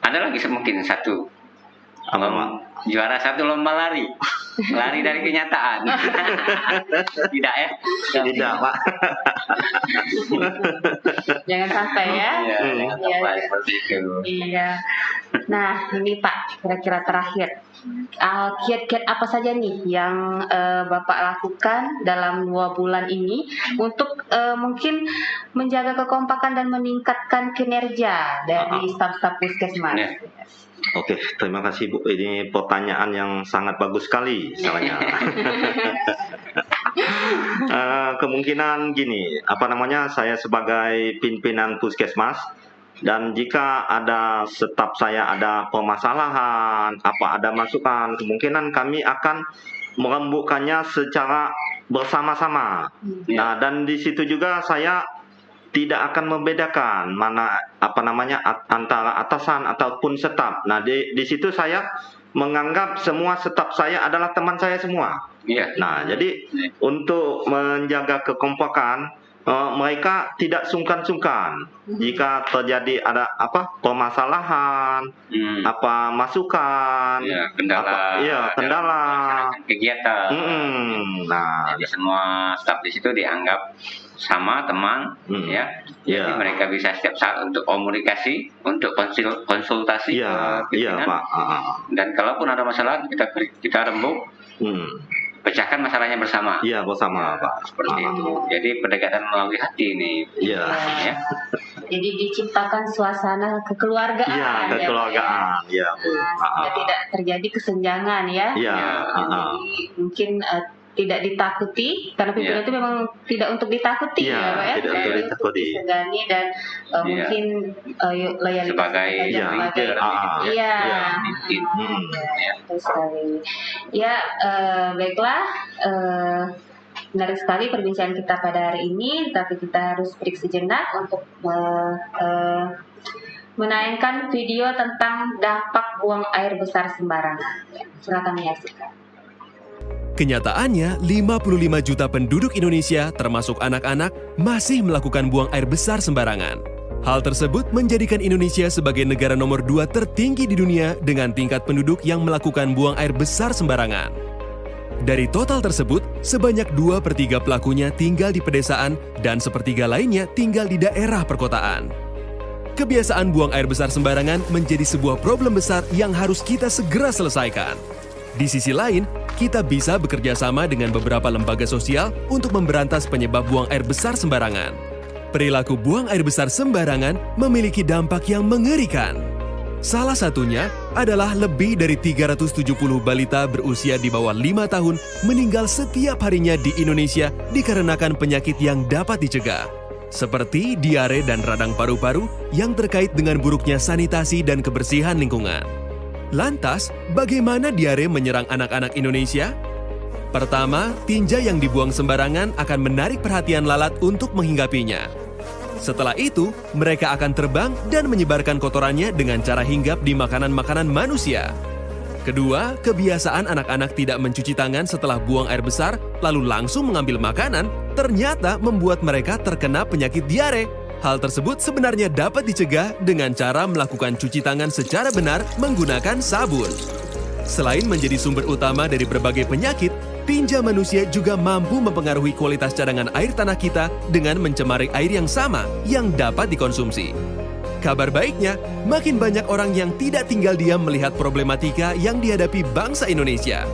ada lagi mungkin 1. Juara 1 lomba lari. Lari dari kenyataan. Tidak ya? Tidak Pak. Jangan sampai ya. Jangan sampai seperti itu. Nah, ini Pak, kira-kira terakhir. kiat-kiat apa saja nih yang Bapak lakukan dalam 2 bulan ini untuk mungkin menjaga kekompakan dan meningkatkan kinerja dari staf-staf puskesmas? Oke, terima kasih Bu. Ini pertanyaan yang sangat bagus sekali soalnya. Kemungkinan gini, saya sebagai pimpinan puskesmas, dan jika ada staf saya ada permasalahan, ada masukan, kemungkinan kami akan merembukkannya secara bersama-sama. Nah, dan di situ juga saya tidak akan membedakan mana antara atasan ataupun staf. Nah, di situ saya menganggap semua staf saya adalah teman saya semua. Nah, jadi untuk menjaga kekompakan, mereka tidak sungkan-sungkan jika terjadi ada permasalahan, masukan, kendala, kegiatan. Nah, jadi semua staf di situ dianggap sama teman, Jadi mereka bisa setiap saat untuk komunikasi, untuk konsultasi pimpinan. Pak. Dan kalaupun ada masalah kita rembuk. Pecahkan masalahnya bersama. Iya, bersama, Pak. Seperti itu. Jadi pendekatan melalui hati ini. Iya. Jadi diciptakan suasana kekeluargaan. Iya, kekeluargaan. Iya, Bu. Sehingga tidak terjadi kesenjangan ya. Iya. Jadi mungkin tidak ditakuti, karena pimpinan itu memang tidak untuk ditakuti ya Pak ya. Tidak untuk ditakuti. Disegani dan mungkin loyalitas sebagai leader. Betul sekali. Baiklah, menarik sekali perbincangan kita pada hari ini, tapi kita harus break sejenak untuk menayangkan video tentang dampak buang air besar sembarangan. Silakan menyaksikan. Kenyataannya, 55 juta penduduk Indonesia, termasuk anak-anak, masih melakukan buang air besar sembarangan. Hal tersebut menjadikan Indonesia sebagai negara nomor 2 tertinggi di dunia dengan tingkat penduduk yang melakukan buang air besar sembarangan. Dari total tersebut, sebanyak 2/3 pelakunya tinggal di pedesaan dan 1/3 lainnya tinggal di daerah perkotaan. Kebiasaan buang air besar sembarangan menjadi sebuah problem besar yang harus kita segera selesaikan. Di sisi lain, kita bisa bekerja sama dengan beberapa lembaga sosial untuk memberantas penyebab buang air besar sembarangan. Perilaku buang air besar sembarangan memiliki dampak yang mengerikan. Salah satunya adalah lebih dari 370 balita berusia di bawah 5 tahun meninggal setiap harinya di Indonesia dikarenakan penyakit yang dapat dicegah, seperti diare dan radang paru-paru yang terkait dengan buruknya sanitasi dan kebersihan lingkungan. Lantas, bagaimana diare menyerang anak-anak Indonesia? Pertama, tinja yang dibuang sembarangan akan menarik perhatian lalat untuk menghinggapinya. Setelah itu, mereka akan terbang dan menyebarkan kotorannya dengan cara hinggap di makanan-makanan manusia. Kedua, kebiasaan anak-anak tidak mencuci tangan setelah buang air besar lalu langsung mengambil makanan ternyata membuat mereka terkena penyakit diare. Hal tersebut sebenarnya dapat dicegah dengan cara melakukan cuci tangan secara benar menggunakan sabun. Selain menjadi sumber utama dari berbagai penyakit, tinja manusia juga mampu mempengaruhi kualitas cadangan air tanah kita dengan mencemari air yang sama yang dapat dikonsumsi. Kabar baiknya, makin banyak orang yang tidak tinggal diam melihat problematika yang dihadapi bangsa Indonesia.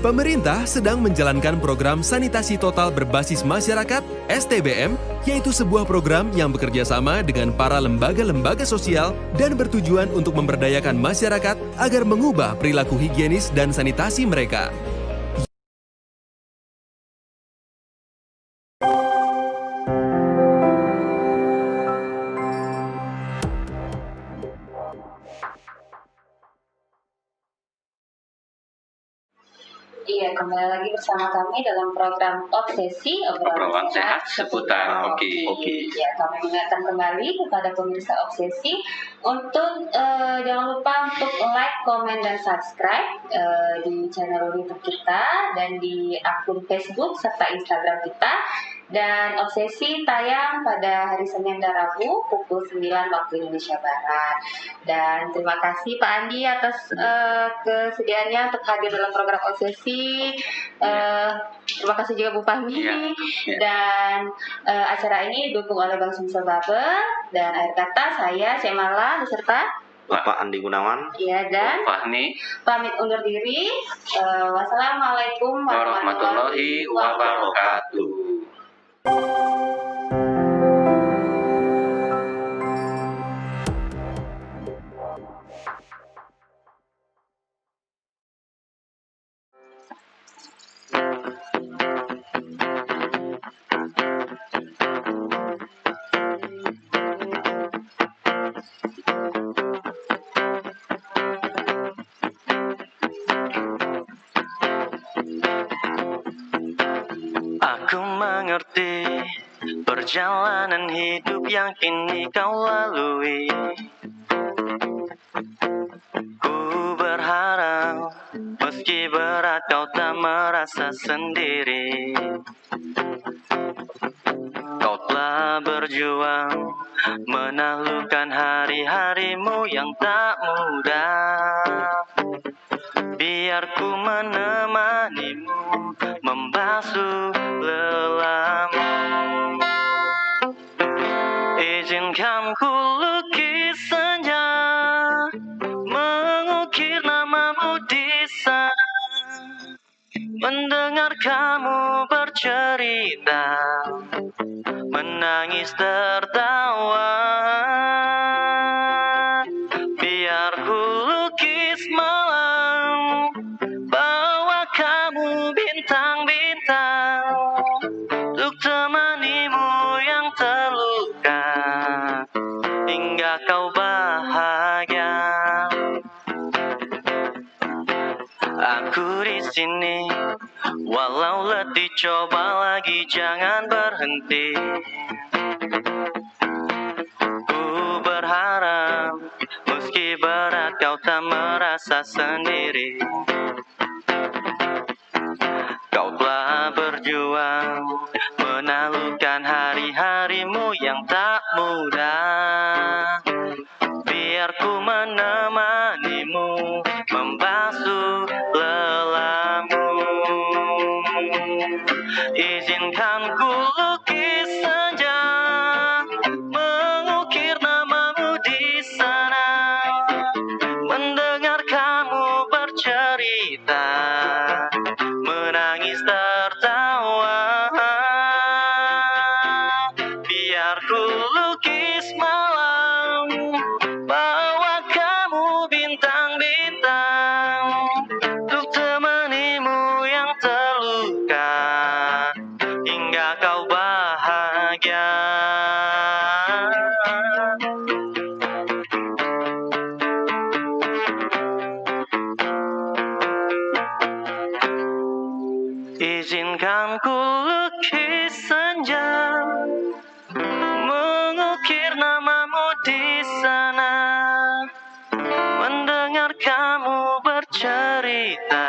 Pemerintah sedang menjalankan program sanitasi total berbasis masyarakat (STBM), yaitu sebuah program yang bekerja sama dengan para lembaga-lembaga sosial dan bertujuan untuk memberdayakan masyarakat agar mengubah perilaku higienis dan sanitasi mereka. Iya, kembali lagi bersama kami dalam program Obsesi, obrolan sehat seputar hoki. Ya, kami mengingatkan kembali kepada pemirsa Obsesi untuk jangan lupa untuk like, komen, dan subscribe di channel YouTube kita dan di akun Facebook serta Instagram kita. Dan Obsesi tayang pada hari Senin dan Rabu pukul 9 waktu Indonesia Barat. Dan terima kasih Pak Andi atas kesediaannya untuk hadir dalam program Obsesi. Terima kasih juga Bu Fahmi. Dan acara ini didukung oleh Bank Sumsel Babel. Dan akhir kata saya Syemala beserta Bapak Andi Gunawan. Iya, dan Fahmi pamit undur diri. Wassalamualaikum warahmatullahi wabarakatuh. Aku mengerti perjalanan hidup yang kini kau lalui. Ku berharap meski berat kau tak merasa sendiri. Kau telah berjuang menaklukkan hari-harimu yang tak mudah. Biar ku menemanimu membasuh lelahmu. Izinkan ku lukis senja, mengukir namamu di sana, mendengar kamu bercerita, menangis tertawa. Biar ku lukis malam, bawa kamu bintang-bintang, untuk temanimu yang terluka hingga kau bahagia. Aku di sini, walau letih coba lagi jangan berhenti. Ku berharap meski berat kau tak merasa sendiri. Kau telah berjuang menaklukkan hari-harimu yang tak mudah. Biar ku menemanimu membasuh lelahmu. Izinkan ku lukis senja, mengukir namamu di sana, mendengar kamu bercerita, menangis tertawa. Biar ku lukis malam, bawa kamu bintang-bintang, untuk temanimu yang terluka hingga kau bahagia. Izinkan ku lukis senja, mengukir namamu di sana, mendengar kamu bercerita,